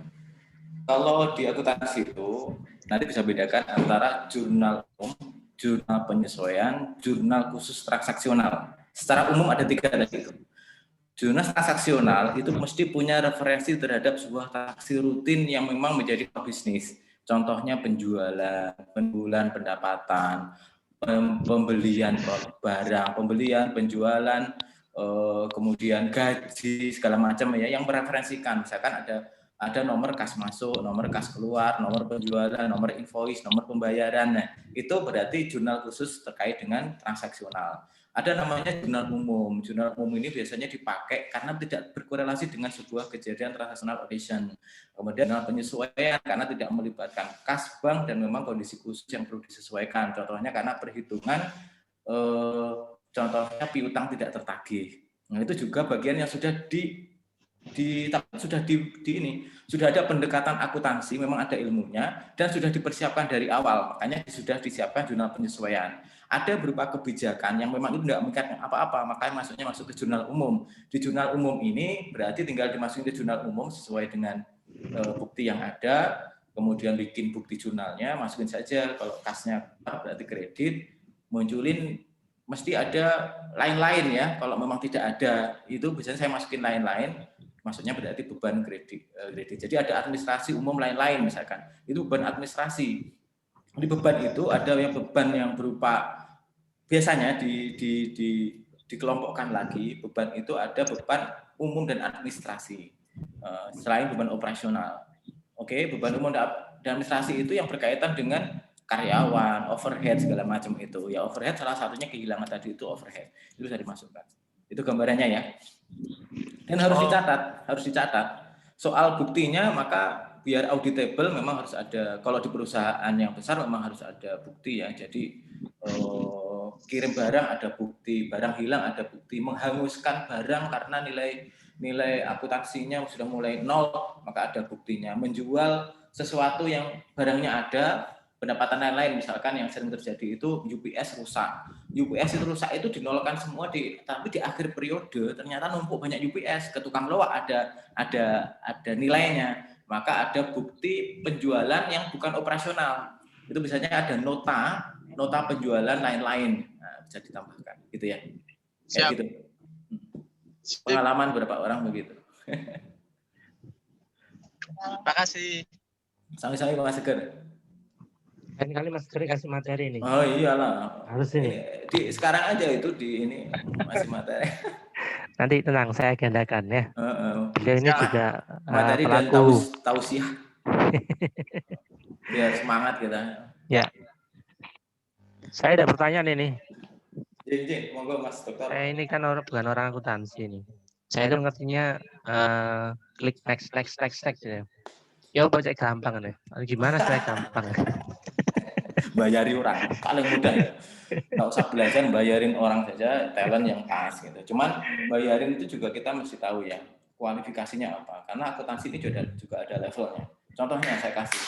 Kalau di akuntansi itu nanti bisa bedakan antara jurnal umum, jurnal penyesuaian, jurnal khusus transaksional. Secara umum ada 3 tadi itu. Jurnal transaksional itu mesti punya referensi terhadap sebuah transaksi rutin yang memang menjadi bisnis. Contohnya penjualan, penjualan pendapatan, pembelian barang, pembelian, penjualan, kemudian gaji segala macam ya yang mereferensikan. Misalkan ada nomor kas masuk, nomor kas keluar, nomor penjualan, nomor invoice, nomor pembayaran. Nah, itu berarti jurnal khusus terkait dengan transaksional. Ada namanya jurnal umum. Jurnal umum ini biasanya dipakai karena tidak berkorelasi dengan sebuah kejadian transaksional operation. Kemudian jurnal penyesuaian karena tidak melibatkan kas bank dan memang kondisi khusus yang perlu disesuaikan. Contohnya karena perhitungan, contohnya piutang tidak tertagih. Nah, itu juga bagian yang sudah sudah ada pendekatan akuntansi, memang ada ilmunya dan sudah dipersiapkan dari awal, makanya sudah disiapkan jurnal penyesuaian. Ada berupa kebijakan yang memang itu tidak mengikat apa-apa, makanya masuk ke jurnal umum. Di jurnal umum ini berarti tinggal dimasukin ke jurnal umum sesuai dengan bukti yang ada, kemudian bikin bukti jurnalnya, masukin saja. Kalau kasnya berarti kredit, munculin mesti ada lain-lain ya. Kalau memang tidak ada, itu biasanya saya masukin lain-lain. Maksudnya berarti beban kredit. Jadi ada administrasi umum lain-lain misalkan. Itu beban administrasi. Di beban itu ada yang beban yang berupa biasanya dikelompokkan lagi. Beban itu ada beban umum dan administrasi. Selain beban operasional. Oke, beban umum dan administrasi itu yang berkaitan dengan karyawan, overhead segala macam itu. Ya overhead salah satunya kehilangan tadi itu overhead. Itu bisa dimasukkan. Itu gambarannya ya. Dan harus dicatat. Soal buktinya maka biar auditable memang harus ada. Kalau di perusahaan yang besar memang harus ada bukti ya. Jadi kirim barang ada bukti, barang hilang ada bukti, menghanguskan barang karena nilai akuntansinya sudah mulai 0 maka ada buktinya. Menjual sesuatu yang barangnya ada, pendapatan lain-lain misalkan yang sering terjadi itu UPS rusak. UPS itu rusak itu dinolkan semua tapi di akhir periode ternyata numpuk banyak UPS, ke tukang loak ada nilainya. Maka ada bukti penjualan yang bukan operasional. Itu biasanya ada nota penjualan lain-lain. Nah, bisa ditambahkan gitu ya. Kayak gitu. Pengalaman berapa orang begitu. Terima kasih. Sami-sami Mas Seger. Lain kali Mas Geri kasih materi ini. Oh iyalah. Harus ini. Sekarang aja itu ini masih materi. Nanti tenang, saya agendakan ya. Beliau ini juga materi pelaku. Dan tausiah. Biar semangat kita. Ya. Saya ada pertanyaan ini. Monggo Mas Dokter. Saya ini kan bukan orang akuntansi ini. Saya itu ngertinya klik next ya. Ya baca gampang nih. Gimana saya gampang? Bayari orang paling mudah ya. Nggak usah belajar, bayarin orang saja talent yang pas gitu. Cuman bayarin itu juga kita mesti tahu ya kualifikasinya apa. Karena akuntansi ini juga ada levelnya. Contohnya saya kasih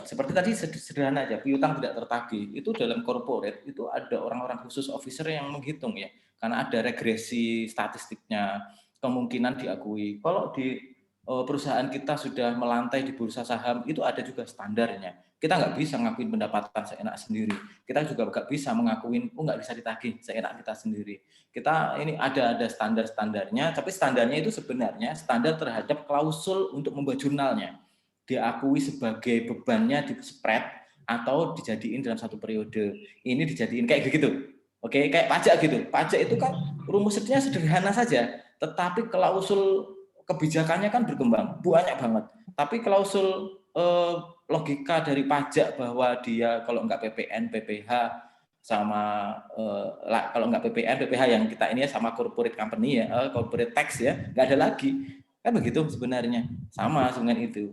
seperti tadi sederhana aja, piutang tidak tertagih itu dalam corporate itu ada orang-orang khusus officer yang menghitung ya. Karena ada regresi statistiknya, kemungkinan diakui. Kalau di perusahaan kita sudah melantai di bursa saham itu ada juga standarnya. Kita nggak bisa ngakuin pendapatan seenak sendiri. Kita juga nggak bisa mengakuin nggak bisa ditagih seenak kita sendiri. Kita ini ada standar-standarnya, tapi standarnya itu sebenarnya standar terhadap klausul untuk membuat jurnalnya. Diakui sebagai bebannya di spread atau dijadiin dalam satu periode. Ini dijadiin kayak gitu. Oke, kayak pajak gitu. Pajak itu kan rumusnya sederhana saja, tetapi klausul kebijakannya kan berkembang banyak banget. Tapi klausul logika dari pajak bahwa dia kalau nggak PPN, PPH sama kalau nggak PPN, PPH yang kita ini ya sama corporate company ya, corporate tax ya, nggak ada lagi. Kan begitu sebenarnya. Sama dengan itu.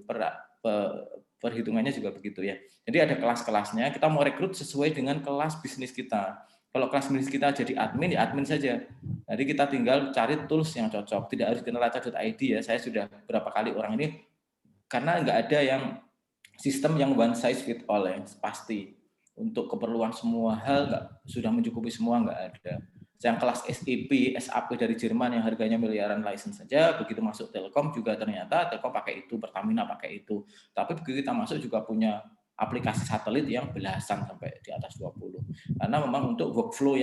Perhitungannya juga begitu ya. Jadi ada kelas-kelasnya, kita mau rekrut sesuai dengan kelas bisnis kita. Kalau kelas bisnis kita jadi admin, ya admin saja. Jadi kita tinggal cari tools yang cocok. Tidak harus ke neraca.id ya. Saya sudah berapa kali orang ini, karena nggak ada yang sistem yang one size fit all ya, pasti. Untuk keperluan semua hal sudah mencukupi semua, nggak ada. Yang kelas SAP dari Jerman yang harganya miliaran license saja, begitu masuk Telkom juga ternyata Telkom pakai itu, Pertamina pakai itu. Tapi begitu kita masuk juga punya aplikasi satelit yang belasan sampai di atas 20. Karena memang untuk workflow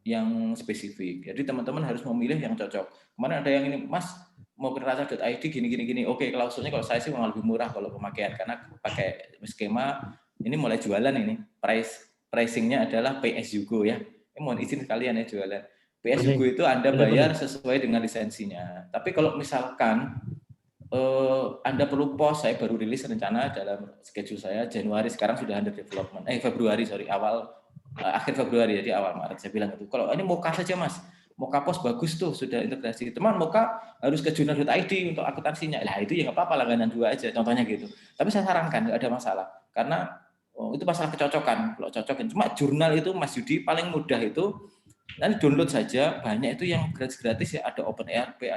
yang spesifik. Jadi teman-teman harus memilih yang cocok. Kemarin ada yang ini, Mas mau ke neraca.id gini. Oke, klausulnya kalau saya sih memang lebih murah kalau pemakaian karena pakai skema ini mulai jualan ini. Pricing-nya adalah pay as you go ya. Mohon izin sekalian ya jualan. Pay as you go itu Anda bayar sesuai dengan lisensinya. Tapi kalau misalkan Anda perlu pos, saya baru rilis rencana dalam schedule saya Januari, sekarang sudah under development. Akhir Februari jadi awal Maret saya bilang itu. Kalau ini Moka saja Mas. Moka pos bagus tuh sudah integrasi. Teman Moka harus ke jurnal.id untuk akuntansinya. Lah itu ya nggak apa-apa langganan 2 aja contohnya gitu. Tapi saya sarankan nggak ada masalah karena itu masalah kecocokan. Kalau cocokin cuma jurnal itu Mas Yudi paling mudah itu nanti download saja, banyak itu yang gratis ya, ada OpenERP,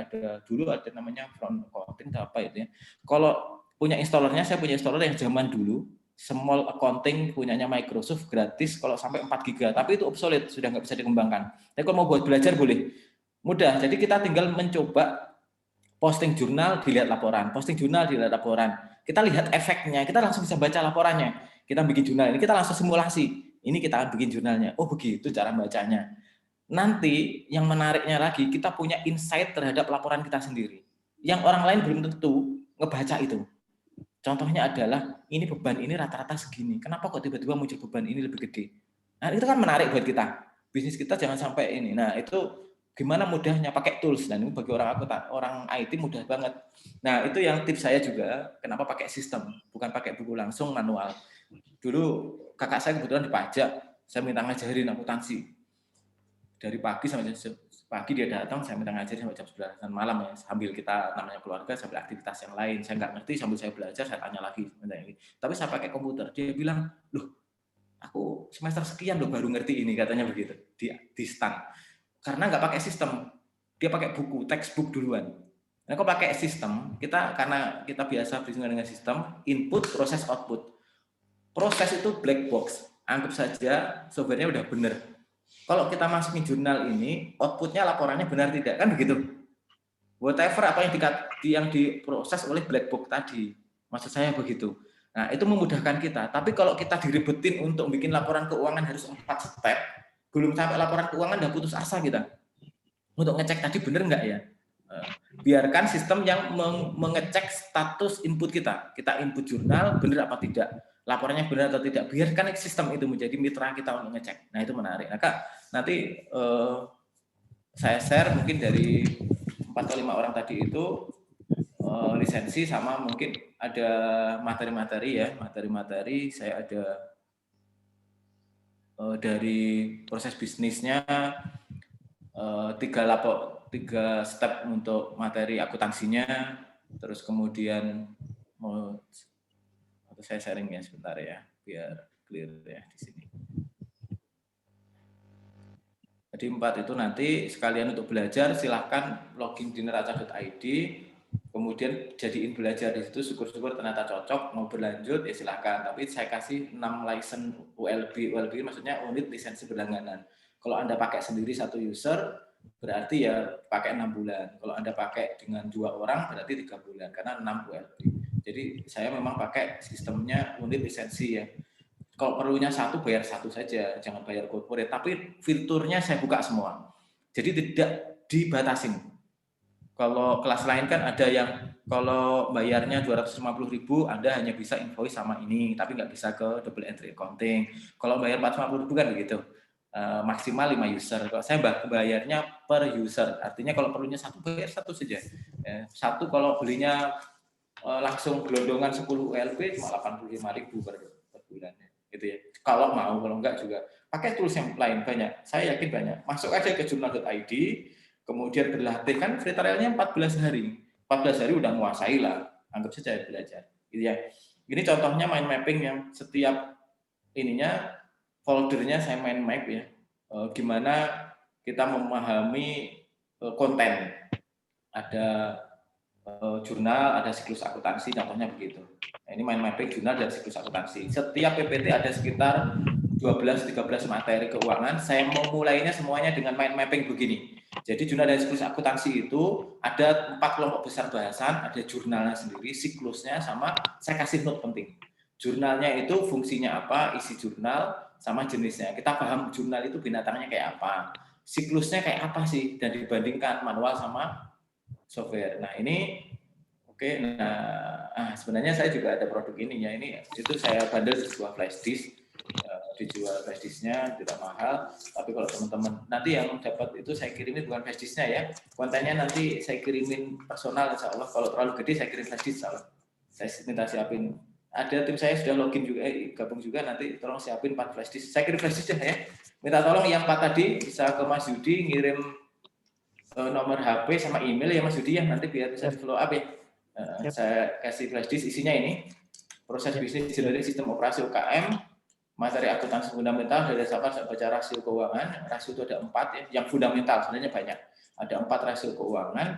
dulu ada namanya Front Accounting apa itu ya. Kalau punya installernya, saya punya installer yang zaman dulu Small Accounting punyanya Microsoft gratis kalau sampai 4 GB, tapi itu obsolete, sudah nggak bisa dikembangkan. Tapi kalau mau buat belajar boleh. Mudah. Jadi kita tinggal mencoba posting jurnal dilihat laporan, Kita lihat efeknya, kita langsung bisa baca laporannya. Kita bikin jurnal ini, kita langsung simulasi. Ini kita bikin jurnalnya. Oh begitu cara bacanya. Nanti yang menariknya lagi, kita punya insight terhadap laporan kita sendiri. Yang orang lain belum tentu ngebaca itu. Contohnya adalah, ini beban ini rata-rata segini. Kenapa kok tiba-tiba muncul beban ini lebih gede? Nah itu kan menarik buat kita. Bisnis kita jangan sampai ini. Nah itu gimana mudahnya pakai tools. Dan ini bagi orang IT mudah banget. Nah itu yang tips saya juga, kenapa pakai sistem. Bukan pakai buku langsung manual. Dulu kakak saya kebetulan di pajak, saya minta ngajarin akuntansi. Dari pagi sampai pagi dia datang, saya minta ngajarin sampai jam 9 malam ya, sambil kita namanya keluarga, sambil aktivitas yang lain. Saya nggak ngerti, sambil saya belajar, saya tanya lagi. Tapi saya pakai komputer. Dia bilang, loh, aku semester sekian loh baru ngerti ini, katanya begitu, di stand. Karena nggak pakai sistem, dia pakai buku, textbook duluan. Nah, kalau pakai sistem, karena kita biasa berhubungan dengan sistem, input, proses, output. Proses itu black box, anggap saja softwarenya udah benar. Kalau kita masukin jurnal ini, outputnya laporannya benar tidak, kan begitu. Whatever apa yang diproses oleh black box tadi, maksud saya begitu. Nah itu memudahkan kita. Tapi kalau kita diribetin untuk bikin laporan keuangan harus 4 step, belum sampai laporan keuangan udah putus asa kita. Untuk ngecek tadi benar nggak ya? Biarkan sistem yang mengecek status input kita. Kita input jurnal benar apa tidak. Laporannya benar atau tidak, biarkan sistem itu menjadi mitra kita untuk ngecek. Nah itu menarik. Nah Kak, nanti saya share mungkin dari 4 atau 5 orang tadi itu lisensi sama mungkin ada materi-materi ya, materi-materi saya ada dari proses bisnisnya 3 step untuk materi akuntansinya, terus kemudian saya sharing ya sebentar ya, biar clear ya di sini. Jadi 4 itu nanti sekalian untuk belajar, silahkan login di neraca.id, kemudian jadiin belajar di situ, syukur-syukur ternyata cocok, mau berlanjut ya silahkan. Tapi saya kasih 6 license ULB maksudnya unit lisensi berlangganan. Kalau Anda pakai sendiri 1 user, berarti ya pakai 6 bulan. Kalau Anda pakai dengan 2 orang, berarti 3 bulan, karena 6 ULB. Jadi saya memang pakai sistemnya unit lisensi ya. Kalau perlunya 1 bayar 1 saja, jangan bayar corporate. Tapi fiturnya saya buka semua. Jadi tidak dibatasin. Kalau kelas lain kan ada yang kalau bayarnya 250.000, Anda hanya bisa invoice sama ini, tapi nggak bisa ke double entry accounting. Kalau bayar 450.000 kan begitu. Maksimal 5 user. Kalau saya bayarnya per user. Artinya kalau perlunya 1 bayar 1 saja. 1 kalau belinya langsung gelondongan 10 ULB cuma 85.000 per bulan. gitu ya. Kalau mau, kalau enggak juga pakai tools yang lain banyak. Saya yakin banyak. Masuk aja ke jurnal.id, kemudian berlatih, kan free trial-nya 14 hari. 14 hari udah menguasai lah. Anggap saja belajar. Gitu ya. Ini contohnya mind mapping yang setiap ininya foldernya saya mind map ya. Gimana kita memahami konten. Ada jurnal, ada siklus akuntansi, contohnya begitu. Nah, ini mind mapping jurnal dan siklus akuntansi. Setiap PPT ada sekitar 12-13 materi keuangan. Saya mau mulainya semuanya dengan mind mapping begini. Jadi jurnal dan siklus akuntansi itu ada 4 kelompok besar bahasan, ada jurnalnya sendiri, siklusnya, sama saya kasih note penting. Jurnalnya itu fungsinya apa, isi jurnal, sama jenisnya. Kita paham jurnal itu binatangnya kayak apa, siklusnya kayak apa sih, dan dibandingkan manual sama software. Nah ini oke. Nah sebenarnya saya juga ada produk ini ya. Ini itu saya bundle di sebuah flash disk, dijual flash disknya tidak mahal. Tapi kalau teman-teman nanti yang dapat itu saya kirimin bukan flash disknya ya, kontennya nanti saya kirimin personal insya Allah. Kalau terlalu gede saya kirim flash disk. Saya minta siapin. Ada tim saya sudah login juga, gabung juga, nanti tolong siapin 4 flash disk. Saya kirim flash disk ya. Minta tolong yang 4 tadi bisa ke Mas Yudi ngirim nomor HP sama email ya Mas Yudi ya, nanti biar bisa di follow up ya. Saya kasih flash disk, isinya ini proses bisnis dari sistem operasi UKM, materi akuntansi fundamental dari dasar baca rasio keuangan. Rasio itu ada 4 ya, yang fundamental sebenarnya banyak. Ada 4 rasio keuangan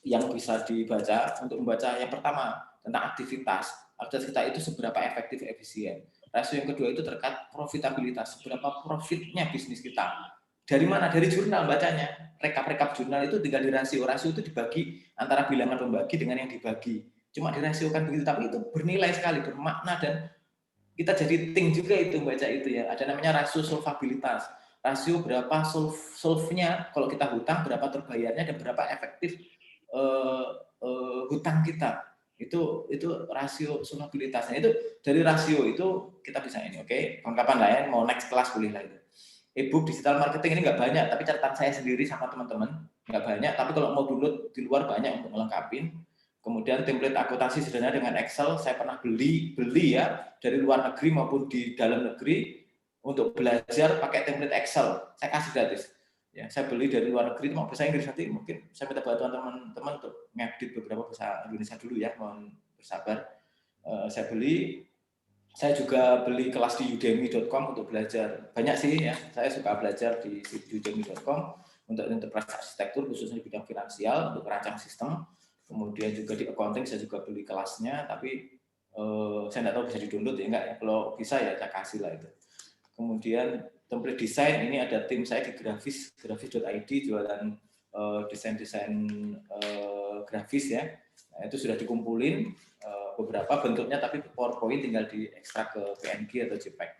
yang bisa dibaca. Untuk membaca yang pertama tentang aktivitas kita itu seberapa efektif efisien. Rasio yang kedua itu terkait profitabilitas, seberapa profitnya bisnis kita. Dari mana? Dari jurnal bacanya. Rekap jurnal itu tinggal dirasio. Rasio itu dibagi antara bilangan pembagi dengan yang dibagi. Cuma dirasiokan begitu, tapi itu bernilai sekali, bermakna, dan kita jadi think juga itu membaca itu ya. Ada namanya rasio solvabilitas. Rasio berapa solve-nya kalau kita hutang, berapa terbayarnya, dan berapa efektif hutang kita. Itu rasio solvabilitasnya. Itu dari rasio itu kita bisa ini, oke. Kapan lain mau next kelas boleh lah itu. E-book digital marketing ini nggak banyak, tapi catatan saya sendiri sama teman-teman nggak banyak. Tapi kalau mau download di luar banyak untuk melengkapi. Kemudian template akuntansi sederhana dengan Excel saya pernah beli ya dari luar negeri maupun di dalam negeri untuk belajar pakai template Excel. Saya kasih gratis. Ya, saya beli dari luar negeri, mau bahasa Inggris nanti mungkin saya minta bantuan teman-teman untuk ngedit beberapa bahasa Indonesia dulu ya, mohon bersabar. Saya beli. Saya juga beli kelas di udemy.com untuk belajar. Banyak sih ya, saya suka belajar di udemy.com untuk enterprise arsitektur, khususnya di bidang finansial, untuk merancang sistem. Kemudian juga di accounting, saya juga beli kelasnya, tapi saya tidak tahu bisa di-download ya, enggak ya. Kalau bisa ya saya kasih lah itu. Kemudian template desain, ini ada tim saya di grafis.id, jualan desain-desain grafis ya. Nah, itu sudah dikumpulin beberapa bentuknya, tapi PowerPoint tinggal diekstrak ke PNG atau JPEG.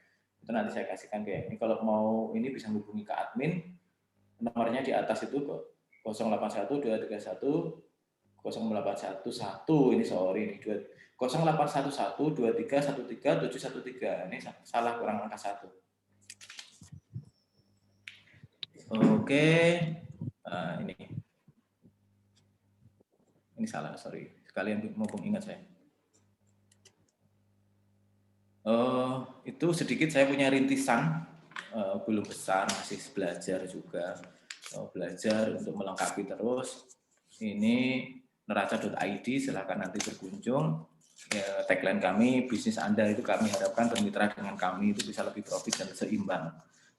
Itu nanti saya kasihkan kayak ini. Kalau mau ini bisa hubungi ke admin. Nomornya di atas itu 081 231 0811 ini sorry ini 0811 2313 713. Ini salah, kurang angka 1. Oke. Ini salah, sorry. Sekalian mumpung ingat saya. Itu sedikit saya punya rintisan, belum besar, masih belajar juga, belajar untuk melengkapi terus. Ini neraca.id, silakan nanti berkunjung. Ya, tagline kami, bisnis Anda itu kami harapkan bermitra dengan kami itu bisa lebih profit dan seimbang.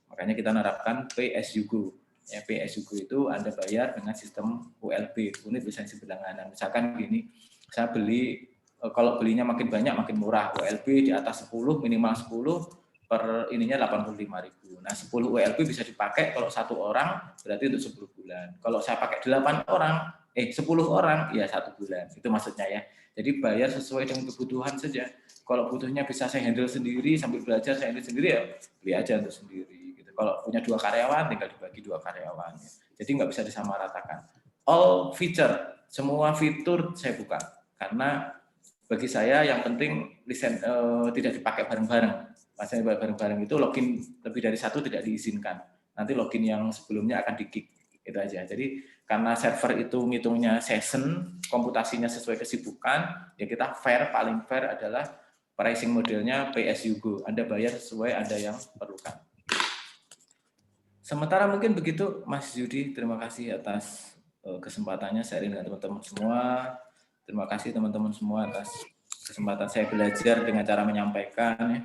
Makanya kita menerapkan Pay as you go. Ya, Pay as you go itu Anda bayar dengan sistem ULB, unit lisensi berlangganan. Misalkan gini, saya beli, kalau belinya makin banyak makin murah, ULB di atas 10 minimal 10 per ininya 85.000. Nah 10 ULB bisa dipakai kalau 1 orang berarti untuk 10 bulan. Kalau saya pakai 10 orang ya 1 bulan. Itu maksudnya ya. Jadi bayar sesuai dengan kebutuhan saja. Kalau butuhnya bisa saya handle sendiri sambil belajar saya handle sendiri ya beli aja untuk sendiri. Gitu. Kalau punya 2 karyawan tinggal dibagi 2 karyawan. Jadi nggak bisa disamaratakan. All feature, semua fitur saya buka karena bagi saya yang penting tidak dipakai bareng-bareng. Maksudnya bareng-bareng itu login lebih dari 1 tidak diizinkan. Nanti login yang sebelumnya akan di-kick. Itu aja. Jadi karena server itu ngitungnya session, komputasinya sesuai kesibukan, ya kita paling fair adalah pricing modelnya pay as you go. Anda bayar sesuai Anda yang perlukan. Sementara mungkin begitu, Mas Yudi. Terima kasih atas kesempatannya sharing dengan teman-teman semua. Terima kasih teman-teman semua atas kesempatan saya belajar dengan cara menyampaikan. Ya.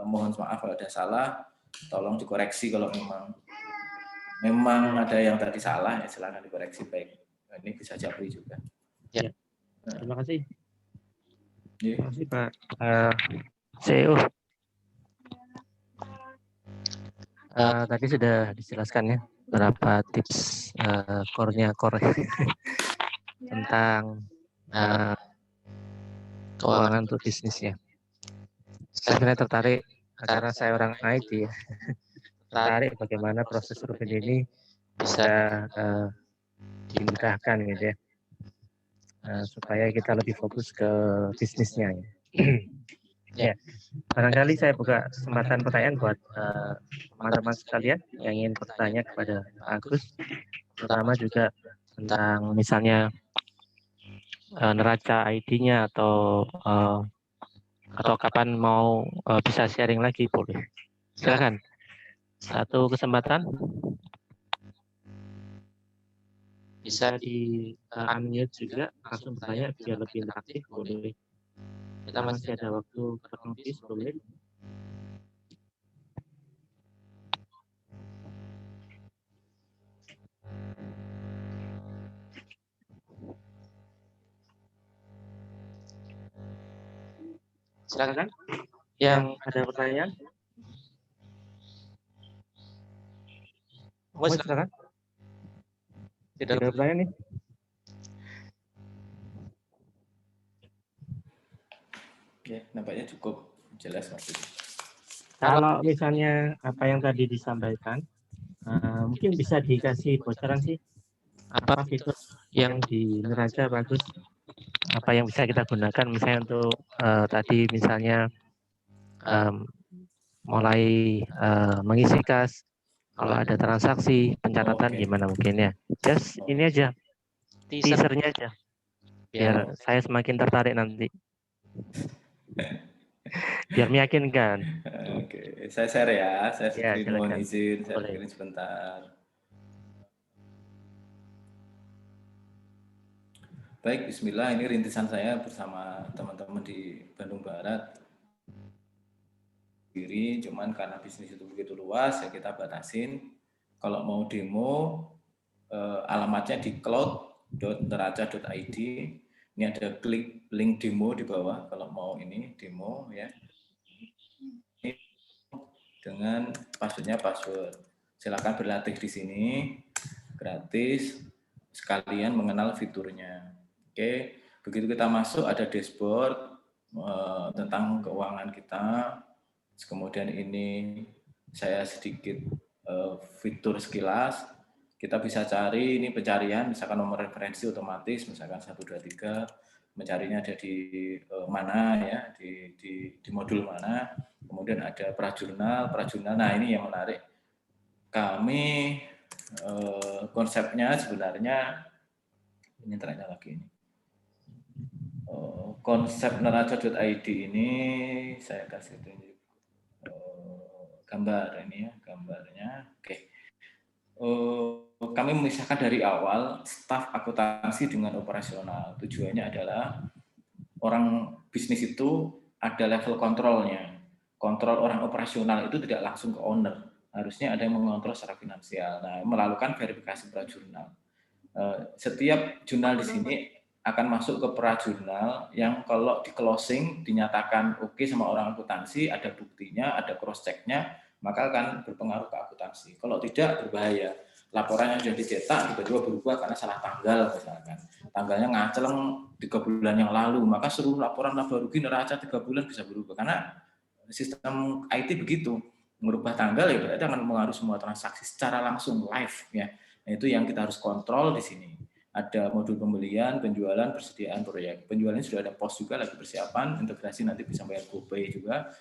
Mohon maaf kalau ada salah. Tolong dikoreksi kalau memang ada yang tadi salah, ya silakan dikoreksi baik. Ini bisa Japri juga. Ya. Terima kasih. Yeah. Terima kasih Pak CEO. Tadi sudah dijelaskan ya beberapa tips core-nya tentang keuangan untuk bisnisnya. Saya sebenarnya tertarik karena saya orang IT ya. Tertarik bagaimana proses rutin ini bisa dimudahkan gitu ya. Supaya kita lebih fokus ke bisnisnya. Ya, barangkali saya buka kesempatan pertanyaan buat teman-teman sekalian yang ingin bertanya kepada Pak Agus, terutama juga tentang misalnya neraca ID-nya atau kapan mau bisa sharing lagi, boleh. Silakan. Satu kesempatan. Bisa di unmute juga, langsung bertanya biar lebih interaktif, boleh. Kita masih ada waktu kurang lebih 10 menit. Silakan. Yang ada pertanyaan? Silakan. Tidak ada pertanyaan nih. Ya, nampaknya cukup jelas Mas. Kalau misalnya apa yang tadi disampaikan, mungkin bisa dikasih bocoran sih, apa fitur yang di neraca bagus, apa yang bisa kita gunakan misalnya untuk tadi misalnya mulai mengisi kas, kalau ada transaksi, pencatatan gimana mungkin ya. Just ini aja, teasernya aja, biar saya semakin tertarik nanti. Biar meyakinkan. Oke, saya share ya. Saya screen, mohon izin, saya boleh. screen sebentar. Baik, bismillah, ini rintisan saya bersama teman-teman di Bandung Barat. Cuman karena bisnis itu begitu luas, ya kita batasin. Kalau mau demo, alamatnya di cloud.neraca.id. Ini ada klik link demo di bawah kalau mau ini demo ya. Ini dengan passwordnya password. Silakan berlatih di sini gratis sekalian mengenal fiturnya. Oke, begitu kita masuk ada dashboard tentang keuangan kita. Kemudian ini saya sedikit fitur sekilas. Kita bisa cari ini pencarian, misalkan nomor referensi otomatis, misalkan 1, 2, 3, mencarinya ada di mana ya, di modul mana. Kemudian ada prajurnal. Nah ini yang menarik. Kami konsepnya sebenarnya, ini ternyata lagi ini. Konsep neraca.id ini saya kasih tunjuk gambar ini ya, gambarnya. Oke. Kami memisahkan dari awal staf akuntansi dengan operasional. Tujuannya adalah orang bisnis itu ada level kontrolnya. Kontrol orang operasional itu tidak langsung ke owner. Harusnya ada yang mengontrol secara finansial. Nah, melakukan verifikasi prajurnal. Setiap jurnal di sini akan masuk ke prajurnal yang kalau di closing dinyatakan oke sama orang akuntansi, ada buktinya, ada cross check-nya, maka akan berpengaruh ke akuntansi. Kalau tidak, berbahaya. Laporannya sudah dicetak, tiba-tiba berubah karena salah tanggal misalkan. Tanggalnya ngaceleng 3 bulan yang lalu, maka seluruh laporan laba rugi neraca 3 bulan bisa berubah. Karena sistem IT begitu, merubah tanggal ya berarti akan mengaruhi semua transaksi secara langsung live ya. Nah, itu yang kita harus kontrol di sini. Ada modul pembelian, penjualan, persediaan proyek. Penjualannya sudah ada pos juga lagi persiapan, integrasi nanti bisa bayar GoPay juga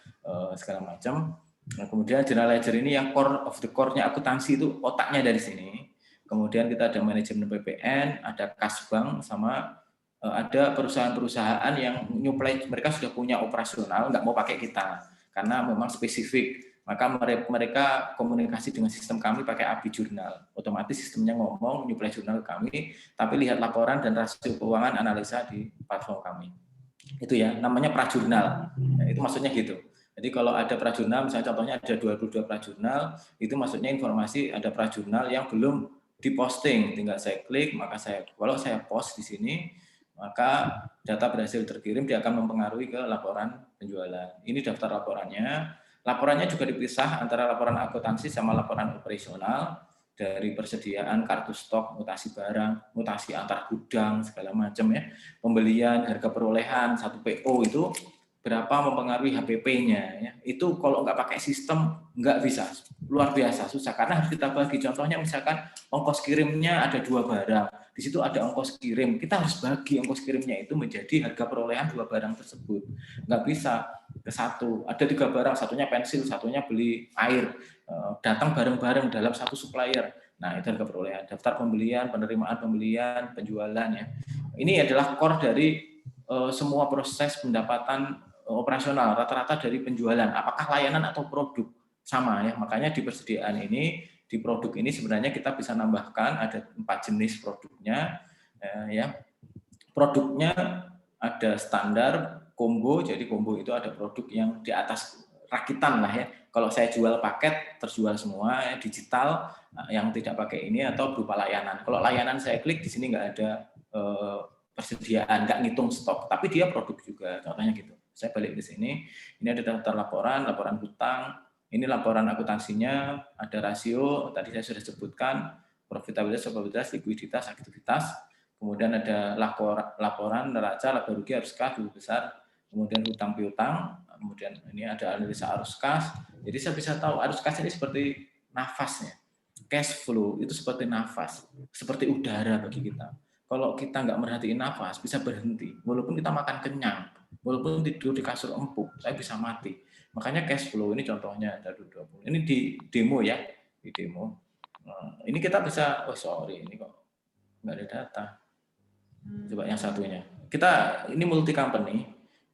segala macam. Nah, kemudian general ledger ini yang core of the core-nya akuntansi itu otaknya dari sini. Kemudian kita ada manajemen PPN, ada kas bank sama ada perusahaan-perusahaan yang nyuplai, mereka sudah punya operasional, nggak mau pakai kita karena memang spesifik. Maka mereka komunikasi dengan sistem kami pakai API jurnal. Otomatis sistemnya ngomong, nyuplai jurnal ke kami, tapi lihat laporan dan rasio keuangan analisa di platform kami. Itu ya, namanya prajurnal. Nah, itu maksudnya gitu. Jadi kalau ada prajurnal, misalnya contohnya ada 22 prajurnal, itu maksudnya informasi ada prajurnal yang belum diposting. Tinggal saya klik, maka kalau saya post di sini, maka data berhasil terkirim, dia akan mempengaruhi ke laporan penjualan. Ini daftar laporannya. Laporannya juga dipisah antara laporan akuntansi sama laporan operasional, dari persediaan kartu stok, mutasi barang, mutasi antar gudang, segala macam ya, pembelian, harga perolehan, satu PO itu berapa mempengaruhi HPP-nya ya. Itu kalau nggak pakai sistem nggak bisa, luar biasa susah karena harus kita bagi. Contohnya misalkan ongkos kirimnya ada 2 barang, di situ ada ongkos kirim, kita harus bagi ongkos kirimnya itu menjadi harga perolehan 2 barang tersebut. Nggak bisa ke satu, ada 3 barang, satunya pensil, satunya beli air, datang bareng-bareng dalam satu supplier. Nah, itu harga perolehan, daftar pembelian, penerimaan pembelian, penjualan ya. Ini adalah core dari semua proses pendapatan operasional, rata-rata dari penjualan, apakah layanan atau produk, sama ya. Makanya di persediaan ini, di produk ini sebenarnya kita bisa nambahkan ada 4 jenis produknya ya. Produknya ada standar, combo, jadi combo itu ada produk yang di atas rakitan lah ya. Kalau saya jual paket, terjual semua ya, digital yang tidak pakai ini atau berupa layanan. Kalau layanan saya klik di sini nggak ada persediaan, nggak ngitung stok, tapi dia produk juga, contohnya gitu. Saya balik ke sini, ini ada daftar laporan, laporan hutang, ini laporan akuntansinya, ada rasio, tadi saya sudah sebutkan, profitabilitas, likuiditas, aktivitas, kemudian ada laporan neraca, laba rugi, arus kas, guru besar, kemudian hutang piutang, kemudian ini ada analisa arus kas. Jadi saya bisa tahu arus kas ini seperti nafasnya, cash flow itu seperti nafas, seperti udara bagi kita. Kalau kita nggak merhatiin nafas, bisa berhenti. Walaupun kita makan kenyang, walaupun tidur di kasur empuk, saya bisa mati. Makanya cash flow ini contohnya ada 20. Ini di demo ya, di demo. Nah, ini kita bisa, ini kok nggak ada data. Coba yang satunya. Kita ini multi company,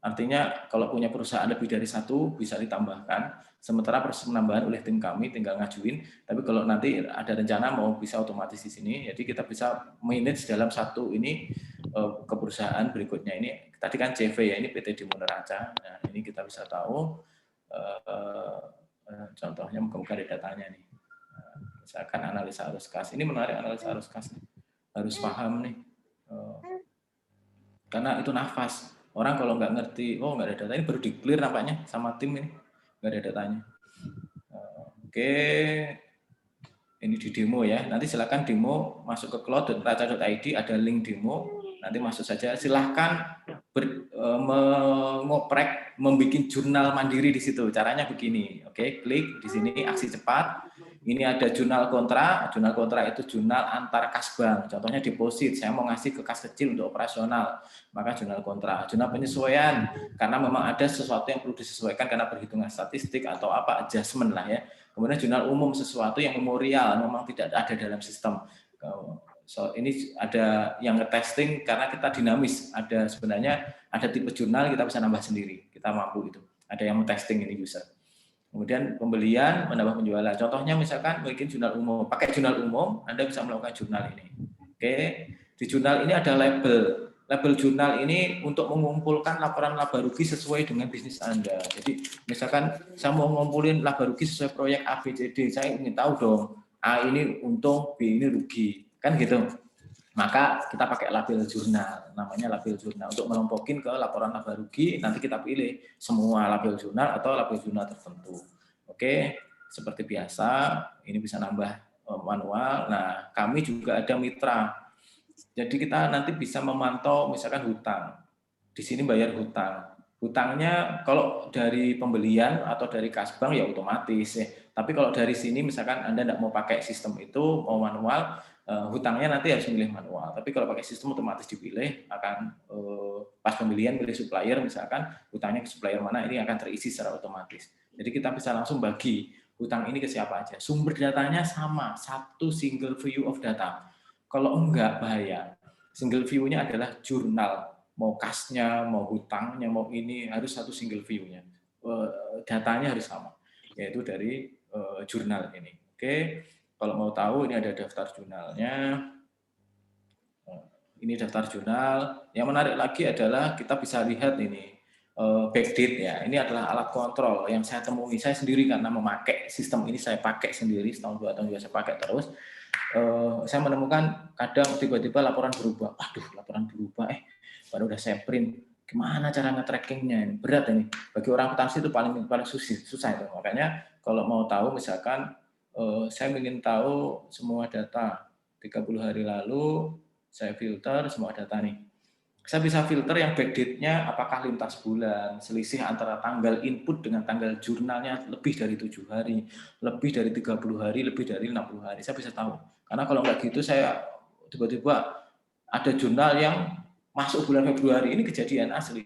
artinya kalau punya perusahaan lebih dari 1 bisa ditambahkan. Sementara proses penambahan oleh tim kami tinggal ngajuin. Tapi kalau nanti ada rencana mau bisa otomatis di sini, jadi kita bisa manage dalam satu ini ke perusahaan berikutnya. Ini tadi kan CV ya, ini PT Demo Neraca. Nah, ini kita bisa tahu contohnya muka-muka ada datanya nih. Misalkan analisa arus kas. Ini menarik analisa arus kas nih. Harus paham nih. Karena itu nafas. Orang kalau nggak ngerti, nggak ada data, ini baru di-clear nampaknya sama tim ini. Nggak ada datanya. Oke, ini di demo ya. Nanti silakan demo masuk ke cloud.neraca.id, ada link demo. Nanti masuk saja. Silahkan mengoprek, membuat jurnal mandiri di situ. Caranya begini. Oke, klik di sini aksi cepat. Ini ada jurnal kontra. Jurnal kontra itu jurnal antar kas bank. Contohnya deposit. Saya mau ngasih ke kas kecil untuk operasional. Maka jurnal kontra. Jurnal penyesuaian. Karena memang ada sesuatu yang perlu disesuaikan karena perhitungan statistik atau apa, adjustment lah ya. Kemudian jurnal umum, sesuatu yang memorial, memang tidak ada dalam sistem. So, ini ada yang nge-testing karena kita dinamis. Ada sebenarnya ada tipe jurnal kita bisa nambah sendiri. Kita mampu itu. Ada yang testing ini user. Kemudian pembelian, menambah penjualan. Contohnya misalkan bikin jurnal umum. Pakai jurnal umum, Anda bisa melakukan jurnal ini. Oke. Di jurnal ini ada label. Label jurnal ini untuk mengumpulkan laporan laba rugi sesuai dengan bisnis Anda. Jadi misalkan saya mau ngumpulin laba rugi sesuai proyek A, B, C, D. Saya ingin tahu dong, A ini untung, B ini rugi. Kan gitu. Maka kita pakai label jurnal, namanya label jurnal untuk melompokin ke laporan laba rugi. Nanti kita pilih semua label jurnal atau label jurnal tertentu. Oke, seperti biasa, ini bisa nambah manual. Nah, kami juga ada mitra. Jadi kita nanti bisa memantau misalkan hutang. Di sini bayar hutang. Hutangnya kalau dari pembelian atau dari kas bank ya otomatis ya. Tapi kalau dari sini misalkan Anda tidak mau pakai sistem itu, mau manual, hutangnya nanti harus memilih manual. Tapi kalau pakai sistem otomatis dipilih, akan pas pembelian pilih supplier misalkan, hutangnya ke supplier mana ini akan terisi secara otomatis. Jadi kita bisa langsung bagi hutang ini ke siapa aja. Sumber datanya sama, satu single view of data. Kalau enggak bahaya. Single view-nya adalah jurnal, mau kasnya, mau hutangnya, mau ini harus satu single view-nya. Datanya harus sama, yaitu dari jurnal ini. Oke, kalau mau tahu ini ada daftar jurnalnya. Ini daftar jurnal. Yang menarik lagi adalah kita bisa lihat ini backdate ya. Ini adalah alat kontrol yang saya temui saya sendiri karena memakai sistem ini, saya pakai sendiri setahun 2 tahun juga saya pakai terus. Saya menemukan kadang tiba-tiba laporan berubah. Aduh, laporan berubah. Baru udah saya print. Gimana cara nge-trackingnya? Berat ini. Bagi orang akuntansi itu paling susah itu. Makanya kalau mau tahu misalkan saya ingin tahu semua data 30 hari lalu. Saya filter semua data nih. Saya bisa filter yang backdate-nya apakah lintas bulan, selisih antara tanggal input dengan tanggal jurnalnya lebih dari 7 hari, lebih dari 30 hari, lebih dari 60 hari. Saya bisa tahu. Karena kalau nggak gitu saya tiba-tiba ada jurnal yang masuk bulan Februari, ini kejadian asli.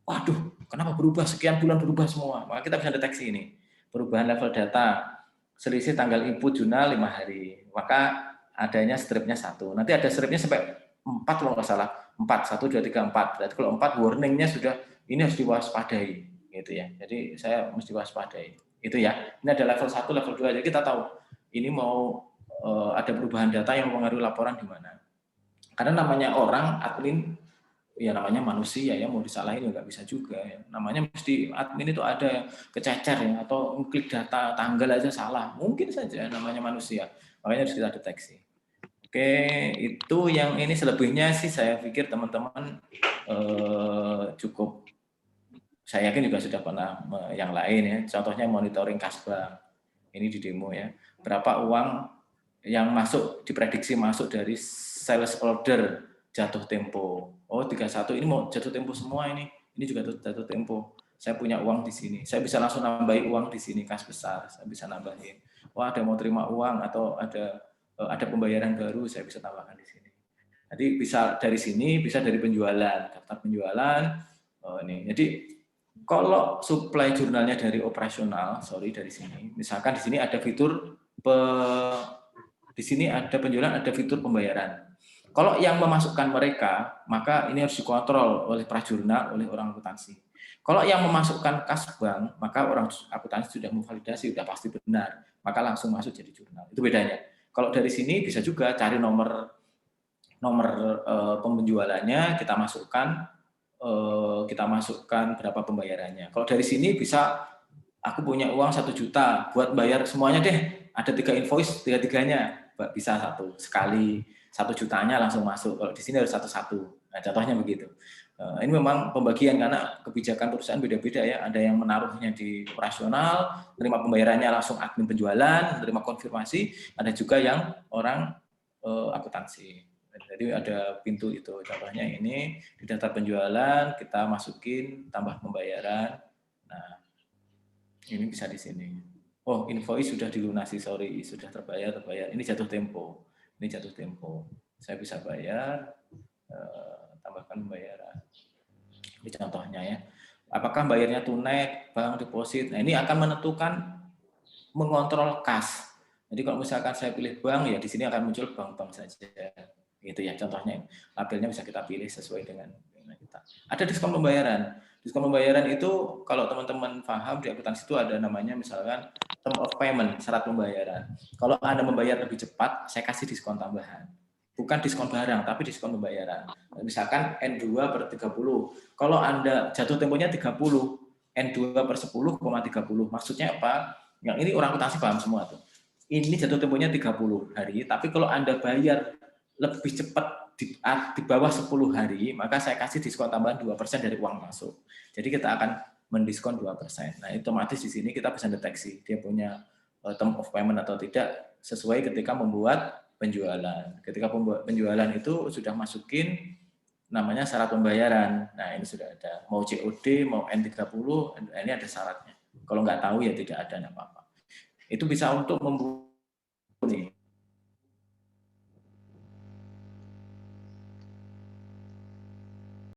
Waduh, kenapa berubah sekian bulan berubah semua? Maka kita bisa deteksi ini. Perubahan level data, selisih tanggal input jurnal 5 hari. Maka adanya stripnya 1. Nanti ada stripnya sampai 4 kalau nggak salah. 4, 1, 2, 3, 4. Berarti kalau 4 warningnya sudah ini harus diwaspadai. Gitu ya. Jadi saya mesti waspadai. Itu ya. Ini ada level 1, level 2. Jadi kita tahu ini mau ada perubahan data yang mempengaruhi laporan di mana. Karena namanya orang, admin, ya namanya manusia ya, mau disalahin nggak bisa juga. Ya. Namanya mesti admin itu ada yang kececer ya, atau klik data tanggal aja salah. Mungkin saja namanya manusia. Makanya harus kita deteksi. Oke, itu yang ini, selebihnya sih saya pikir teman-teman cukup. Saya yakin juga sudah pernah yang lain ya. Contohnya monitoring kas bank. Ini di demo ya. Berapa uang yang masuk, diprediksi masuk dari sales order jatuh tempo. Oh, 31 ini mau jatuh tempo semua ini. Ini juga jatuh tempo. Saya punya uang di sini. Saya bisa langsung nambahin uang di sini, kas besar. Saya bisa nambahin. Wah, ada mau terima uang atau ada pembayaran baru, saya bisa tambahkan di sini. Jadi bisa dari sini, bisa dari penjualan, daftar penjualan. Ini. Jadi kalau supply jurnalnya dari operasional, dari sini. Misalkan di sini ada fitur di sini ada penjualan, ada fitur pembayaran. Kalau yang memasukkan mereka, maka ini harus dikontrol oleh prajurnal, oleh orang akuntansi. Kalau yang memasukkan kas bank, maka orang akuntansi sudah memvalidasi, sudah pasti benar, maka langsung masuk jadi jurnal. Itu bedanya. Kalau dari sini bisa juga cari nomor penjualannya, kita masukkan berapa pembayarannya. Kalau dari sini bisa, aku punya uang 1 juta buat bayar semuanya deh. Ada 3 invoice, 3-3-nya bisa sekali 1 jutanya langsung masuk. Kalau di sini harus satu-satu. Nah, contohnya begitu. Ini memang pembagian karena kebijakan perusahaan beda-beda ya. Ada yang menaruhnya di operasional, terima pembayarannya langsung admin penjualan, terima konfirmasi. Ada juga yang orang akuntansi. Jadi ada pintu itu. Contohnya ini di daftar penjualan kita masukin tambah pembayaran. Nah, ini bisa di sini. Oh, invoice sudah dilunasi, sudah terbayar. Ini jatuh tempo. Ini jatuh tempo. Saya bisa bayar, tambahkan pembayaran. Ini contohnya ya. Apakah bayarnya tunai, bank, deposit? Nah, ini akan menentukan, mengontrol kas. Jadi kalau misalkan saya pilih bank, ya di sini akan muncul bank-bank saja. Gitu ya, contohnya. Labelnya bisa kita pilih sesuai dengan kita. Ada diskon pembayaran. Diskon pembayaran itu kalau teman-teman paham di akuntansi itu ada namanya misalkan term of payment, syarat pembayaran. Kalau Anda membayar lebih cepat, saya kasih diskon tambahan. Bukan diskon barang, tapi diskon pembayaran. Misalkan N2 per 30. Kalau Anda jatuh temponya 30, N2 per 10,30. Maksudnya apa? Yang ini orang akuntansi paham semua tuh. Ini jatuh temponya 30 hari, tapi kalau Anda bayar lebih cepat di bawah 10 hari, maka saya kasih diskon tambahan 2% dari uang masuk. Jadi kita akan mendiskon 2%. Nah, otomatis di sini kita bisa deteksi dia punya term of payment atau tidak sesuai ketika membuat penjualan. Ketika penjualan itu sudah masukin namanya syarat pembayaran. Nah, ini sudah ada. Mau COD, mau N30, ini ada syaratnya. Kalau nggak tahu ya tidak ada apa-apa. Itu bisa untuk membuat nih.